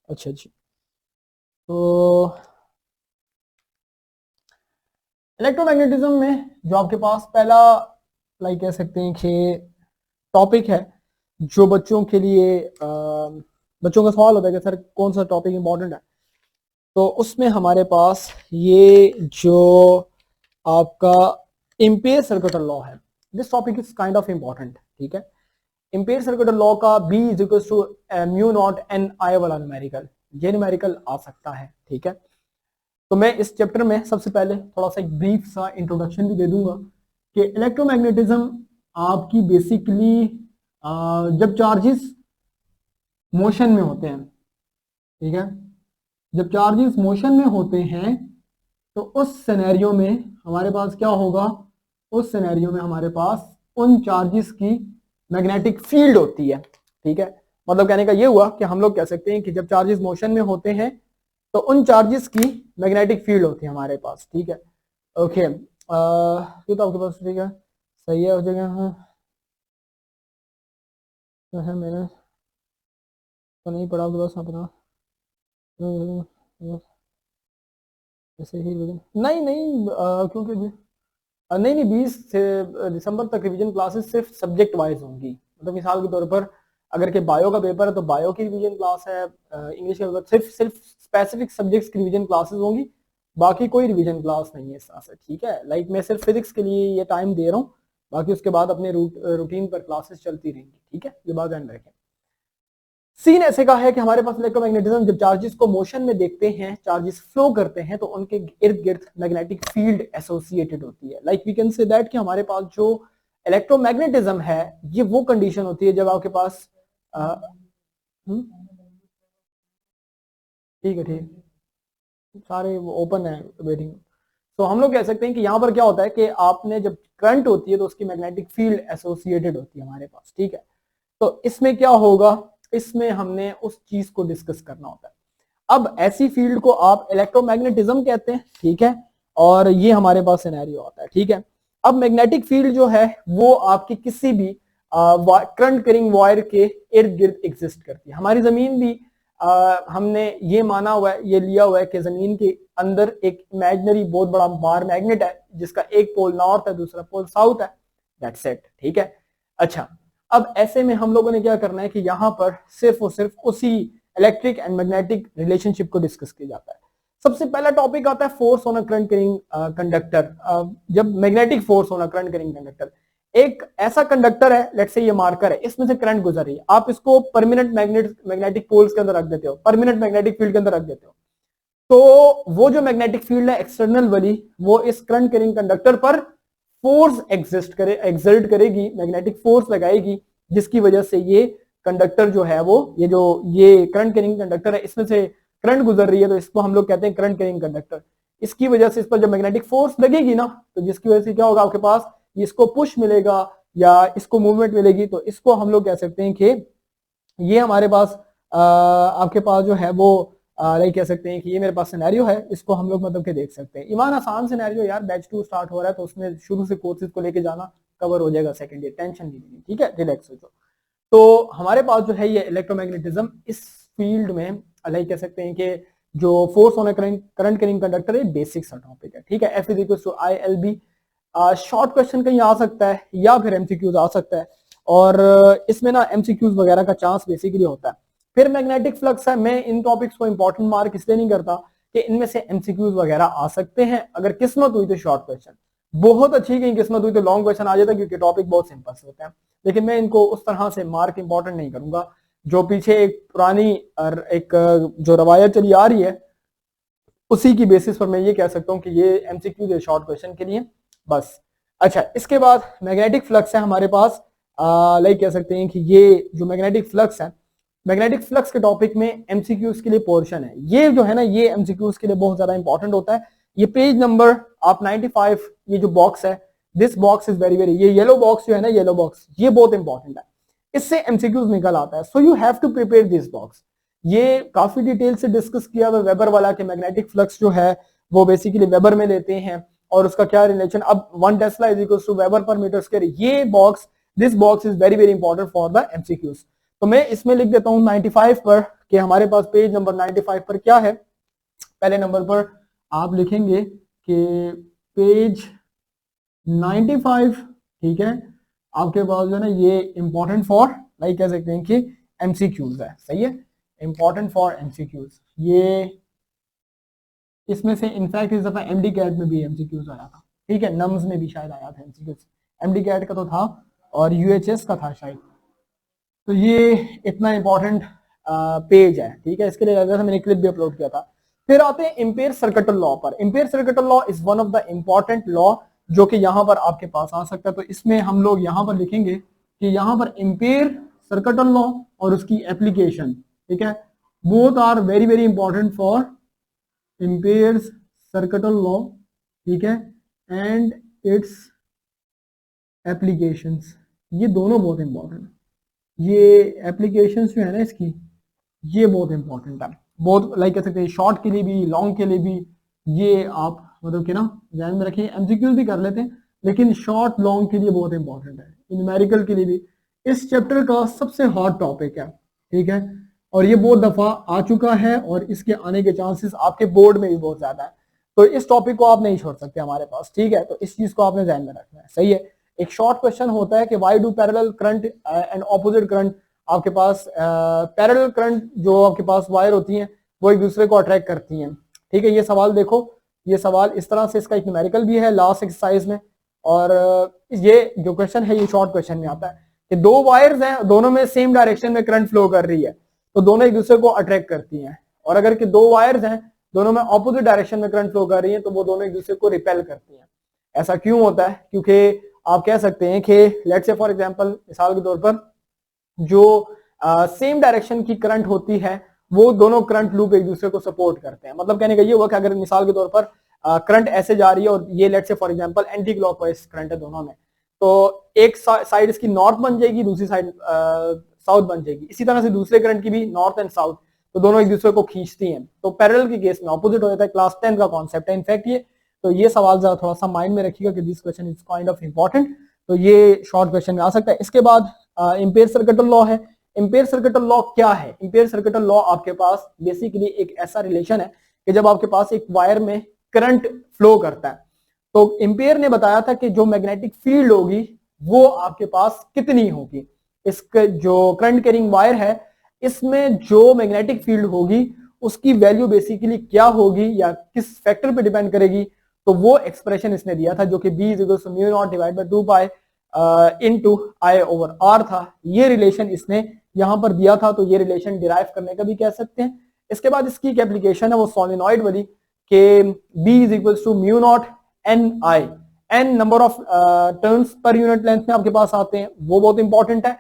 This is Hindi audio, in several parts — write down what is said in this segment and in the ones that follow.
अच्छा जी, तो इलेक्ट्रोमैग्नेटिज्म में जो आपके पास पहला लाइक कह सकते हैं कि टॉपिक है जो बच्चों के लिए बच्चों का सवाल होता है कि सर कौन सा टॉपिक इंपॉर्टेंट है, तो उसमें हमारे पास ये जो आपका इम्पेयर सर्किटल लॉ है, this topic is kind of important. ठीक है, इम्पेयर सर्किटल लॉ का B is equal to mu naught N I वाला न्यूमेरिकल, ये न्यूमेरिकल आ सकता है। ठीक है, तो मैं इस चैप्टर में सबसे पहले थोड़ा सा एक ब्रीफ सा इंट्रोडक्शन भी दे दूंगा कि इलेक्ट्रोमैग्नेटिज्म आपकी बेसिकली जब चार्जेस मोशन में होते हैं, ठीक है, जब चार्जेस मोशन में होते हैं तो उस सिनेरियो में हमारे पास क्या होगा, उस सिनेरियो में हमारे पास उन चार्जेस की मैग्नेटिक फील्ड होती है। ठीक है, मतलब कहने का ये हुआ कि हम लोग कह सकते हैं कि जब चार्जेस मोशन में होते हैं तो उन चार्जेस की मैग्नेटिक फील्ड होती है हमारे पास। ठीक है, ओके, ये तो आपके पास ठीक है, सही है, हो जाएगा। हाँ, तो है, मैंने तो नहीं पढ़ा आपके पास, आप बताओ। ऐसे ही नहीं नहीं क्योंकि नहीं नहीं 20 दिसंबर तक रिवीजन क्लासेस सिर्फ सब्जेक्ट वाइज होंगी। मतलब मिसाल के तौर पर अगर के बायो का पेपर है तो बायो की रिवीजन क्लास है, इंग्लिश का पेपर सिर्फ स्पेसिफिक सब्जेक्ट्स की रिवीजन क्लासेस होंगी, बाकी कोई रिवीजन क्लास नहीं है इस तरह से। ठीक है, लाइक मैं सिर्फ फिजिक्स के लिए ये टाइम दे रहा हूँ, बाकी उसके बाद अपने रूटीन पर क्लासेस चलती रहेंगी। ठीक है, ये बात ध्यान रखें। सीन ऐसे का है कि हमारे पास इलेक्ट्रोमैग्नेटिज्म जब चार्जेस को मोशन में देखते हैं, चार्जेस फ्लो करते हैं तो उनके इर्द गिर्द मैग्नेटिक फील्ड एसोसिएटेड होती है। Like we can say that कि हमारे पास जो इलेक्ट्रोमैग्नेटिज्म है ये वो कंडीशन होती है जब आपके पास ठीक है, ठीक, सारे ओपन है वेटिंग। तो हम लोग कह सकते हैं कि यहाँ पर क्या होता है कि आपने जब करंट होती है तो उसकी मैग्नेटिक फील्ड एसोसिएटेड होती है हमारे पास। ठीक है, तो इसमें क्या होगा, इसमें हमने उस चीज को डिस्कस करना होता है। अब ऐसी फील्ड को आप इलेक्ट्रोमैग्नेटिज्म कहते हैं। ठीक है, और ये हमारे पास सिनेरियो आता है। ठीक है, अब मैग्नेटिक फील्ड जो है वो आपकी किसी भी करंट करिंग वायर के इर्द गिर्द एग्जिस्ट करती है। हमारी जमीन भी हमने ये माना हुआ है, ये लिया हुआ है कि जमीन के अंदर एक इमेजिनरी बहुत बड़ा बार मैग्नेट है जिसका एक पोल नॉर्थ है दूसरा पोल साउथ है, दैट्स इट। ठीक है, अच्छा, अब ऐसे में हम लोगों ने क्या करना है कि यहाँ पर सिर्फ और सिर्फ उसी इलेक्ट्रिक एंड मैग्नेटिक रिलेशनशिप को डिस्कस किया जाता है। सबसे पहला टॉपिक आता है force on a current carrying conductor. जब magnetic force on a current carrying conductor, एक ऐसा कंडक्टर है, लेट्स से ये मार्कर है, इसमें से करंट गुजर रही है, आप इसको परमानेंट मैग्नेटिक पोल्स के अंदर रख देते हो, परमानेंट मैग्नेटिक फील्ड के अंदर रख देते हो, तो वो जो मैग्नेटिक फील्ड है एक्सटर्नल वाली वो इस करंट कैरिंग कंडक्टर पर फोर्स एक्सर्ट करेगी, मैग्नेटिक फोर्स लगाएगी, जिसकी वजह से ये कंडक्टर जो है वो ये करंट कैरिंग कंडक्टर है, इसमें से करंट गुजर रही है, तो इसको हम लोग कहते हैं करंट कैरिंग कंडक्टर। इसकी वजह से इस पर जब मैग्नेटिक फोर्स लगेगी ना, तो जिसकी वजह से क्या होगा, आपके पास इसको पुश मिलेगा या इसको मूवमेंट मिलेगी, तो इसको हम लोग कह सकते हैं कि ये हमारे पास आपके पास जो है वो लाइक कह सकते हैं कि ये मेरे पास सिनेरियो है, इसको हम लोग मतलब के देख सकते हैं। ईमान आसान सिनेरियो यार, बैच 2 स्टार्ट हो रहा है तो उसमें शुरू से कोर्सेज को लेके जाना, कवर हो जाएगा सेकंड ईयर, टेंशन नहीं लेनी। ठीक है, रिलैक्स हो जाओ। तो हमारे पास जो है ये इलेक्ट्रोमैग्नेटिज्म इस फील्ड में लाइक कह सकते हैं कि जो force on current carrying conductor है, बेसिक सा टॉपिक है। ठीक है, F is equal to I L B, short question कहीं आ सकता है या फिर एमसीक्यूज आ सकता है, और इसमें ना एमसीक्यूज वगैरह का चांस बेसिकली होता है। फिर मैग्नेटिक फ्लक्स है, मैं इन टॉपिक्स को इंपॉर्टेंट मार्क इसलिए नहीं करता कि इनमें से एमसीक्यूज वगैरह आ सकते हैं, अगर किस्मत हुई तो शॉर्ट क्वेश्चन, बहुत अच्छी कहीं किस्मत हुई तो लॉन्ग क्वेश्चन आ जाता है, क्योंकि टॉपिक बहुत सिंपल से होते हैं, लेकिन मैं इनको उस तरह से मार्क इंपॉर्टेंट नहीं करूंगा। जो पीछे एक पुरानी एक जो रवायत चली आ रही है उसी की बेसिस पर मैं ये कह सकता हूँ कि ये एमसीक्यू है शॉर्ट क्वेश्चन के लिए बस। अच्छा, इसके बाद मैग्नेटिक फ्लक्स है हमारे पास, लाइक कह सकते हैं कि ये जो मैग्नेटिक फ्लक्स है, मैग्नेटिक फ्लक्स के टॉपिक में एमसीक्यूज के लिए पोर्शन है, ये जो है ना ये एमसीक्यूज के लिए बहुत ज्यादा इंपॉर्टेंट होता है। ये पेज नंबर आप 95, ये जो बॉक्स है, दिस बॉक्स इज वेरी ये येलो बॉक्स जो है ना, येलो बॉक्स, ये बहुत इंपॉर्टेंट है, इससे एमसीक्यूज निकल आता है, so you have to prepare this box. ये काफी डिटेल से डिस्कस किया हुआ वेबर वाला कि मैग्नेटिक फ्लक्स जो है वो बेसिकली वेबर में लेते हैं और उसका क्या रिलेशन, अब 1 tesla is equal to weber per metre square, ये box, this box is very important for the MCQs. तो मैं इसमें लिख देता हूं 95 पर कि हमारे पास पेज नंबर 95 पर क्या है। पहले नंबर पर आप लिखेंगे कि पेज 95, ठीक है, आपके पास जो है ना ये इंपॉर्टेंट फॉर लाइक कह सकते हैं कि एमसीक्यूज है, सही है, इंपॉर्टेंट फॉर एमसीक्यूज। ये इसमें से इनफैक्ट इस दफा एमडी कैट में भी एमसीक्यूज आया था, ठीक है, नम्स में भी शायद आया था एमसीक्यूज, एमडी कैट का तो था और यूएचएस का था शायद। तो ये इतना इंपॉर्टेंट पेज है, ठीक है, इसके लिए लगा था, मैंने क्लिप भी अपलोड किया था। फिर आते हैं इम्पेयर सर्किटल लॉ पर। Empire circuital law is one of the important law जो कि यहाँ पर आपके पास आ सकता है। तो इसमें हम लोग यहाँ पर लिखेंगे कि यहाँ पर इम्पेयर सर्किटल लॉ और उसकी एप्लीकेशन, ठीक है, both are very very important for ampere circuital law, ठीक है, एंड इट्स एप्लीकेशंस, ये दोनों बहुत इंपॉर्टेंट है। ये एप्लीकेशंस जो है ना इसकी, ये बहुत इंपॉर्टेंट है, बहुत लाइक कह सकते हैं शॉर्ट के लिए भी लॉन्ग के लिए भी। ये आप मतलब कि ना ध्यान में रखिए, एमसीक्यूज भी कर लेते हैं लेकिन शॉर्ट लॉन्ग के लिए बहुत इंपॉर्टेंट है, न्यूमेरिकल के लिए भी। इस चैप्टर का सबसे हॉट टॉपिक है, ठीक है, और ये बहुत दफा आ चुका है और इसके आने के चांसेस आपके बोर्ड में भी बहुत ज्यादा है। तो इस टॉपिक को आप नहीं छोड़ सकते हमारे पास, ठीक है, तो इस चीज को आपने ध्यान में रखना है, सही है। एक शॉर्ट क्वेश्चन होता है कि why do parallel current and opposite current, आपके पास पैरेलल करंट जो आपके पास वायर होती हैं वो एक दूसरे को अट्रैक्ट करती हैं, ठीक है। ये सवाल देखो, ये सवाल इस तरह से, इसका एक न्यूमेरिकल भी है लास्ट एक्सरसाइज में, और ये जो क्वेश्चन है ये शॉर्ट क्वेश्चन में आता है कि दो वायर्स हैं, दोनों में सेम डायरेक्शन में करंट फ्लो कर रही है, तो दोनों एक दूसरे को अट्रैक्ट करती हैं। और अगर कि दो वायर्स हैं, दोनों में ऑपोजिट डायरेक्शन में करंट फ्लो कर रही है, तो वो दोनों एक दूसरे को रिपेल करती हैं। ऐसा क्यों होता है? क्योंकि आप कह सकते हैं कि लेट्स से फॉर एग्जांपल, मिसाल के तौर पर जो सेम डायरेक्शन की करंट होती है वो दोनों करंट लूप एक दूसरे को सपोर्ट करते हैं। मतलब कहने का ये हुआ कि अगर मिसाल के तौर पर करंट ऐसे जा रही है और ये let's say for example anti clockwise current है दोनों में, तो एक साइड इसकी नॉर्थ बन जाएगी, दूसरी साइड साउथ बन जाएगी। इसी तरह से दूसरे करंट की भी नॉर्थ एंड साउथ, तो दोनों एक दूसरे को खींचती हैं। तो पैरेलल के केस में ऑपोजिट हो जाता है। क्लास 10 का कॉन्सेप्ट है इनफैक्ट ये, तो ये सवाल जरा थोड़ा सा माइंड में रखिएगा कि this question is kind of important. तो ये शॉर्ट क्वेश्चन में आ सकता है। इसके बाद इम्पेयर सर्किटल लॉ है। इम्पेयर सर्किटल लॉ क्या है? इम्पेयर सर्किटल लॉ आपके पास बेसिकली एक ऐसा रिलेशन है कि जब आपके पास एक वायर में करंट फ्लो करता है, तो इम्पेयर ने बताया था कि जो मैग्नेटिक फील्ड होगी वो आपके पास कितनी होगी। इसके जो करंट कैरिंग वायर है इसमें जो मैग्नेटिक फील्ड होगी उसकी वैल्यू बेसिकली क्या होगी या किस फैक्टर पे डिपेंड करेगी, तो वो एक्सप्रेशन इसने दिया था जो कि B = μ0 divide by 2 pi into I/R था। ये रिलेशन इसने यहां पर दिया था, तो ये रिलेशन डिराइव करने का भी कह सकते हैं। इसके बाद इसकी एक एप्लीकेशन है वो सोलेनॉइड वाली के B = μ0 Ni, n number of turns per unit length में आपके पास आते हैं, वो बहुत इंपॉर्टेंट है।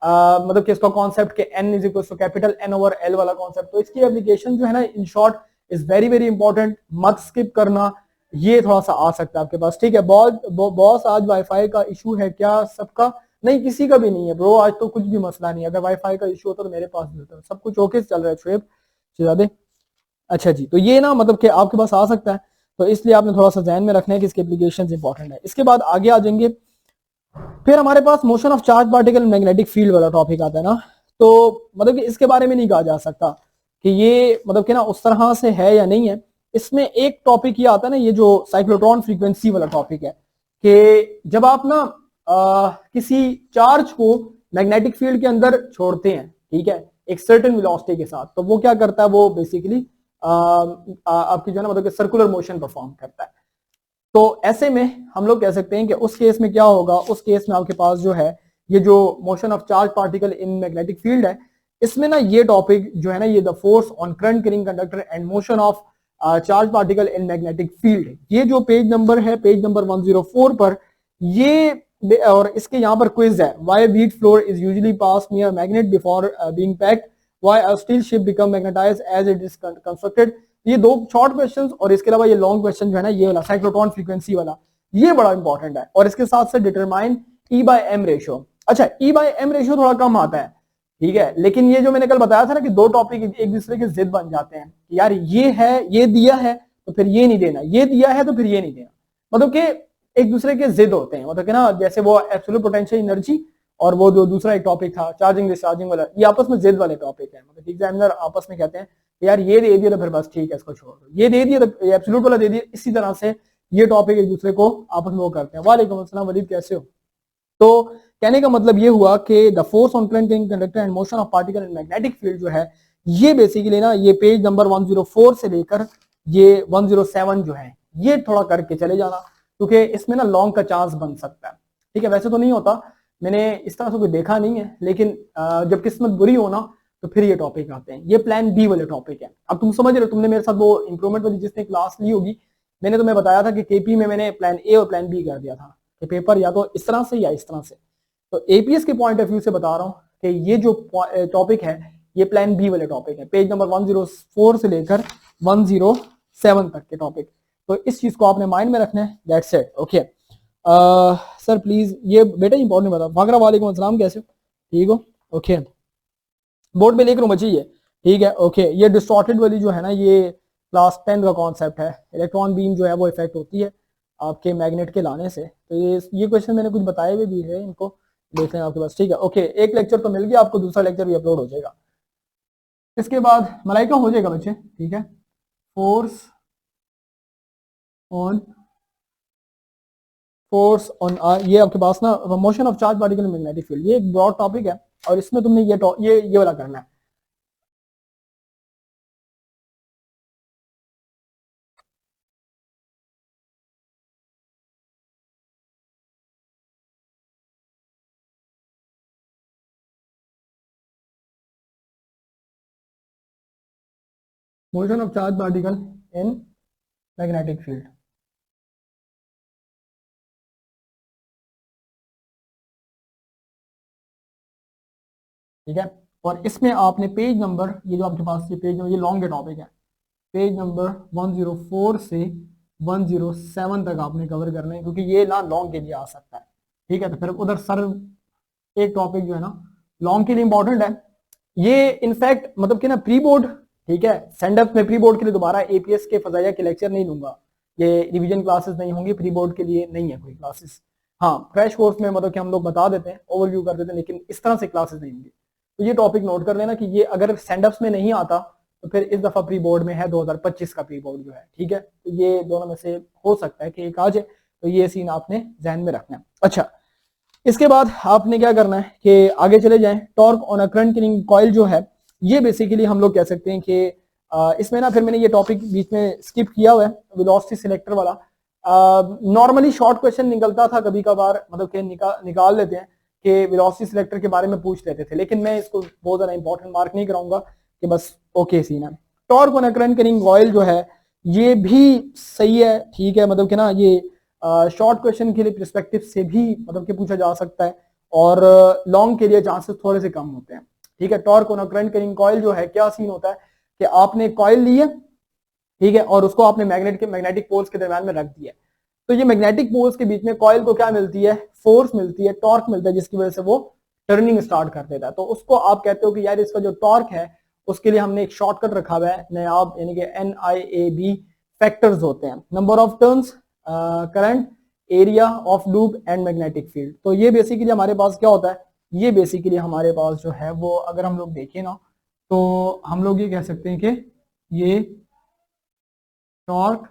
मतलब कि इसका कॉन्सेप्ट के n = कैपिटल N/L वाला कॉन्सेप्ट। तो इसकी एप्लीकेशन जो है ना in short is very very important, मत स्किप करना, ये थोड़ा सा आ सकता है आपके पास, ठीक है। बॉस आज वाईफाई का इशू है क्या सबका? नहीं, किसी का भी नहीं है ब्रो, आज तो कुछ भी मसला नहीं है। अगर वाईफाई का इशू होता तो मेरे पास भी होता, सब कुछ ओके चल रहा है शुएब शहजादे। अच्छा जी, तो ये ना मतलब कि आपके पास आ सकता है, तो इसलिए आपने थोड़ा सा ध्यान में रखना है कि इसके एप्लीकेशंस इंपॉर्टेंट है। इसके बाद आगे आ जाएंगे, फिर हमारे पास motion of charge particle magnetic field वाला टॉपिक आता है ना, तो मतलब कि इसके बारे में नहीं कहा जा सकता कि ये मतलब कि ना उस तरह से है या नहीं है। इसमें एक टॉपिक ये आता है ना, ये जो साइक्लोट्रॉन फ्रीक्वेंसी वाला टॉपिक है कि जब आप ना किसी चार्ज को मैग्नेटिक फील्ड के अंदर छोड़ते हैं, ठीक है, एक सर्टेन वेलोसिटी के साथ, तो वो क्या करता है, वो बेसिकली आपकी जो है ना मतलब कि सर्कुलर मोशन परफॉर्म करता है। तो ऐसे में हम लोग कह सकते हैं कि उस केस में क्या होगा, उस केस में आपके पास जो है ये जो motion of charge particle in magnetic field है, इसमें ना ये टॉपिक जो है ना ये the force on current carrying conductor and motion of charge particle in magnetic field, ये जो पेज नंबर है पेज नंबर 104 पर, ये और इसके यहाँ पर क्विज है, why wheat flour is usually pass near magnet before being packed, why a steel ship become magnetized as it is constructed. ये दो शॉर्ट क्वेश्चंस और इसके अलावा ये लॉन्ग क्वेश्चन जो है ना ये वाला साइक्लोट्रॉन फ्रीक्वेंसी वाला, ये बड़ा इंपॉर्टेंट है। और इसके साथ साथ डिटरमाइन E/m रेशियो। अच्छा, E/m रेशियो थोड़ा कम आता है, ठीक है, लेकिन ये जो मैंने कल बताया था ना कि दो टॉपिक एक दूसरे के जिद बन जाते हैं, यार ये है, ये दिया है तो फिर ये नहीं देना, ये दिया है तो फिर ये नहीं देना, मतलब कि एक दूसरे के जिद होते हैं, मतलब कि ना जैसे वो एब्सोल्यूट पोटेंशियल एनर्जी और वो जो दूसरा एक टॉपिक था चार्जिंग डिस्चार्जिंग वाला, ये आपस में जिद वाले टॉपिक है। मतलब एग्जामिनर आपस में कहते हैं यार ये दे दिया तो फिर बस ठीक है इसको छोड़ दो, ये दे दिया तो एब्सोल्यूट वाला दे दिया, इसी तरह से ये टॉपिक एक दूसरे को आपस में वो करते हैं। वालेकुम अस्सलाम वलीद, कैसे हो? तो कहने का मतलब ये हुआ कि the force on current in conductor and motion of particle in magnetic field जो है ये बेसिकली ना ये पेज नंबर 104 से लेकर ये 107 जो है ये थोड़ा करके चले जाना, क्योंकि इसमें ना लॉन्ग का चांस बन सकता है। ठीक है, वैसे तो नहीं होता, मैंने इस तरह से कोई देखा नहीं है, लेकिन जब किस्मत बुरी हो ना तो फिर ये टॉपिक आते हैं। ये प्लान बी वाले टॉपिक है। अब तुम समझ रहे हो, तुमने मेरे साथ वो इंप्रूवमेंट वाली जिसने क्लास ली होगी, मैंने तुम्हें बताया था कि केपी में मैंने प्लान ए और प्लान बी कर दिया था कि पेपर या तो इस तरह से या इस तरह से। तो एपीएस के पॉइंट ऑफ व्यू से बता रहा हूँ कि ये जो टॉपिक है ये प्लान बी वाले टॉपिक है, पेज नंबर 104 से लेकर 107 तक के टॉपिक। तो इस चीज को आपने माइंड में रखना है, that's it. Okay sir please ये बेटा इंपॉर्टेंट बता। फाकरा वालेकुम अस्सलाम, कैसे हो? ठीक हो? ओके बोर्ड पे लिख रहा हूँ बच्ची ये, ठीक है। ओके ये डिस्टॉर्टेड वाली जो है ना ये क्लास 10 का कॉन्सेप्ट है। इलेक्ट्रॉन बीम जो है वो इफेक्ट होती है आपके मैग्नेट के लाने से। तो ये क्वेश्चन मैंने कुछ बताए हुए भी है, इनको देख लें आपके पास, ठीक है। ओके एक लेक्चर तो मिल गया आपको, दूसरा लेक्चर भी अपलोड हो जाएगा। इसके बाद मलाइका हो जाएगा बच्चे, ठीक है। फोर्स ऑन ये आपके पास ना motion of charge particle magnetic field, ये एक ब्रॉड टॉपिक है और इसमें तुमने ये वाला करना है। Motion of charge particle in magnetic field, ठीक है। और इसमें आपने पेज नंबर, ये जो आपके पास ये पेज, ये लॉन्ग टॉपिक है, पेज नंबर 104 से 107 तक आपने कवर करना है, क्योंकि ये ना लॉन्ग के लिए आ सकता है, ठीक है। तो फिर उधर सर एक टॉपिक जो है ना लॉन्ग के लिए इंपॉर्टेंट है ये, इनफैक्ट मतलब कि ना प्री बोर्ड, ठीक है, सेंड अप में प्री बोर्ड के लिए दोबारा एपीएस के फजाइया के लेक्चर नहीं लूंगा, ये रिवीजन क्लासेस नहीं होंगी, प्री बोर्ड के लिए नहीं है कोई क्लासेस। हाँ क्रैश कोर्स में मतलब कि हम लोग बता देते हैं, ओवरव्यू कर देते हैं, लेकिन इस तरह से क्लासेस नहीं होंगी। तो ये टॉपिक नोट कर लेना कि ये अगर सेंडअप्स में नहीं आता तो फिर इस दफा प्री बोर्ड में है 2025 का प्री बोर्ड जो है, ठीक है। तो ये दोनों में से हो सकता है कि एक आ जाए, तो ये सीन आपने ध्यान में रखना है। अच्छा इसके बाद आपने क्या करना है कि आगे चले जाएं। Torque on a current carrying coil जो है ये बेसिकली हम लोग कह सकते हैं कि इसमें ना फिर मैंने ये टॉपिक बीच में स्किप किया हुआ है, वेलोसिटी सिलेक्टर वाला। नॉर्मली शॉर्ट क्वेश्चन निकलता था कभी कभार, मतलब कि निकाल लेते हैं कि वेलोसिटी सिलेक्टर के बारे में पूछ लेते थे, लेकिन मैं इसको बहुत ज्यादा इंपॉर्टेंट मार्क नहीं कराऊंगा कि बस ओके सीन है। Torque on a current carrying coil जो है ये भी सही है, ठीक है। मतलब कि ना ये शॉर्ट क्वेश्चन के लिए पर्सपेक्टिव से भी मतलब कि पूछा जा सकता है, और लॉन्ग के लिए चांसेस थोड़े से कम होते हैं, ठीक है। Torque on a current carrying coil जो है क्या सीन होता है कि आपने कॉइल ली है, ठीक है, और उसको आपने मैग्नेटिक पोल्स के दरम्यान में रख दिया। तो ये मैग्नेटिक पोल्स के बीच में कॉइल को क्या मिलती है, फोर्स मिलती है, टॉर्क मिलता है, जिसकी वजह से वो टर्निंग स्टार्ट कर देता है। तो उसको आप कहते हो कि यार इसका जो टॉर्क है उसके लिए हमने एक शॉर्टकट रखा हुआ है नायाब, यानी कि NIAB फैक्टर्स होते हैं, number of turns, current, area of loop and magnetic field. तो ये बेसिकली हमारे पास क्या होता है, ये बेसिकली हमारे पास जो है वो अगर हम लोग देखें ना तो हम लोग ये कह सकते हैं कि ये torque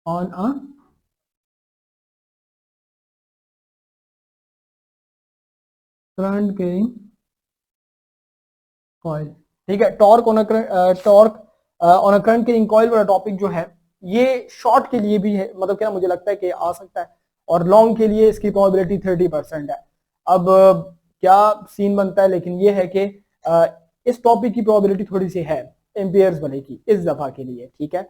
on a current carrying coil, ठीक है। Torque on a current carrying coil वाला टॉपिक जो है ये शॉर्ट के लिए भी है, मतलब क्या मुझे लगता है कि आ सकता है, और लॉन्ग के लिए इसकी प्रोबेबिलिटी 30% है। अब क्या सीन बनता है, लेकिन ये है कि इस टॉपिक की प्रोबेबिलिटी थोड़ी सी है एम्पियर्स वाले की इस दफा के लिए, ठीक है।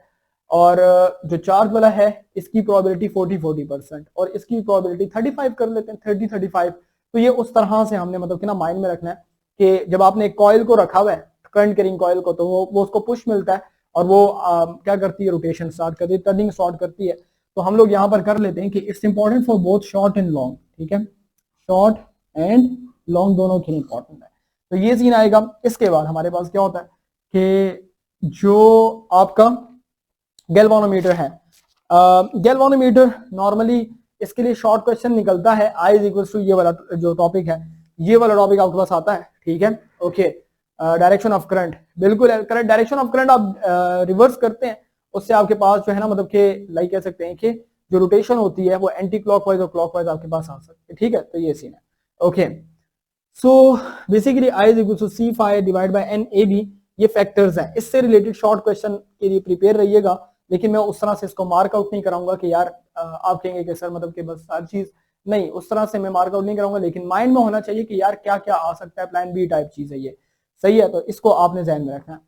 और जो चार्ज वाला है इसकी प्रोबेबिलिटी 40% और इसकी प्रोबेबिलिटी 35 कर लेते हैं, 30-35। तो ये उस तरह से हमने मतलब कि ना माइंड में रखना है कि जब आपने एक कॉइल को रखा हुआ है करंट कैरिंग कॉइल को, तो वो उसको पुश मिलता है और वो क्या करती है, रोटेशन स्टार्ट करती है, टर्निंग स्टार्ट करती है। तो हम लोग यहाँ पर कर लेते हैं कि it's important for both short and long, ठीक है, शॉर्ट एंड लॉन्ग दोनों के लिए इंपॉर्टेंट है। तो ये सीन आएगा। इसके बाद हमारे पास क्या होता है कि जो आपका गैल्वानोमीटर है, गैल्वानोमीटर नॉर्मली इसके लिए शॉर्ट क्वेश्चन निकलता है आई इज इक्वल टू ये वाला जो टॉपिक है, ये वाला टॉपिक आपके पास आता है, ठीक है। ओके, डायरेक्शन ऑफ करंट, बिल्कुल करंट डायरेक्शन ऑफ करंट आप रिवर्स करते हैं, उससे आपके पास जो है ना मतलब कि लाइक कह सकते हैं कि जो रोटेशन होती है वो एंटी क्लॉकवाइज और क्लॉकवाइज आपके पास आ सकती है, ठीक है। तो ये सीन है। Okay, so basically I is equal to C phi divide by N A B, ये फैक्टर्स हैं। इससे रिलेटेड शॉर्ट क्वेश्चन के लिए प्रिपेयर रहिएगा, लेकिन मैं उस तरह से इसको मार्क आउट नहीं कराऊंगा कि यार आप कहेंगे कि सर मतलब कि बस हर चीज नहीं, उस तरह से मैं मार्क आउट नहीं कराऊंगा, लेकिन माइंड में होना चाहिए कि यार क्या क्या आ सकता है, प्लान बी टाइप चीज है ये, सही है। तो इसको आपने ध्यान में रखना है।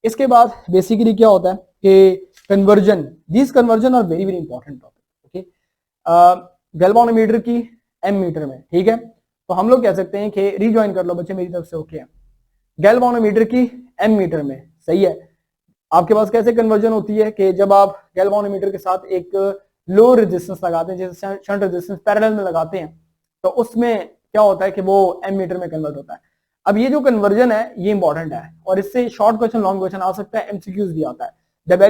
इसके बाद बेसिकली क्या होता है कि conversion, this conversion are very very important topic. Okay, galvanometer की एम मीटर में, ठीक है। तो हम लोग कह सकते हैं कि रीज्वाइन कर लो बच्चे मेरी तरफ से, ओके। गैल्वानोमीटर की एम मीटर में, सही है। आपके पास कैसे कन्वर्जन होती है कि जब आप गैल्वानोमीटर के साथ एक लो रेजिस्टेंस लगाते हैं, जैसे शंट रेजिस्टेंस पैरेलल में लगाते हैं, तो उसमें क्या होता है कि वो एम मीटर में कन्वर्ट होता है। अब ये जो कन्वर्जन है ये इंपॉर्टेंट है, और इससे शॉर्ट क्वेश्चन लॉन्ग क्वेश्चन आ सकता है, एमसीक्यूज भी आता है। The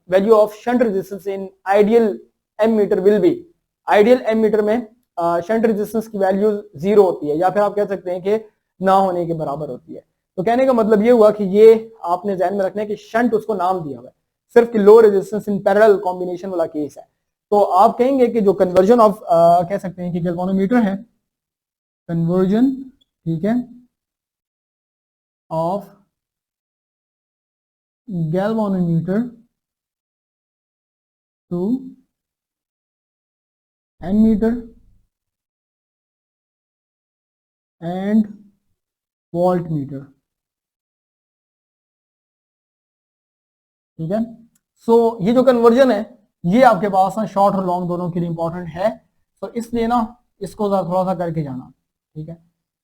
value of shunt resistance in ideal ammeter will be, ideal ammeter में शंट रेजिस्टेंस की वैल्यू 0 होती है, या फिर आप कह सकते हैं कि ना होने के बराबर होती है। तो कहने का मतलब ये हुआ कि ये आपने ध्यान में रखना है कि शंट उसको नाम दिया हुआ है, सिर्फ कि low resistance in parallel combination वाला केस है। तो आप कहेंगे कि जो कन्वर्जन ऑफ कह सकते हैं कि गैल्वानोमीटर है, कन्वर्जन, ठीक है, of galvanometer to ammeter and voltmeter, ठीक है। सो ये जो कन्वर्जन है ये आपके पास ना शॉर्ट और लॉन्ग दोनों के लिए इंपॉर्टेंट है, तो इसलिए ना इसको थोड़ा सा करके जाना, ठीक है।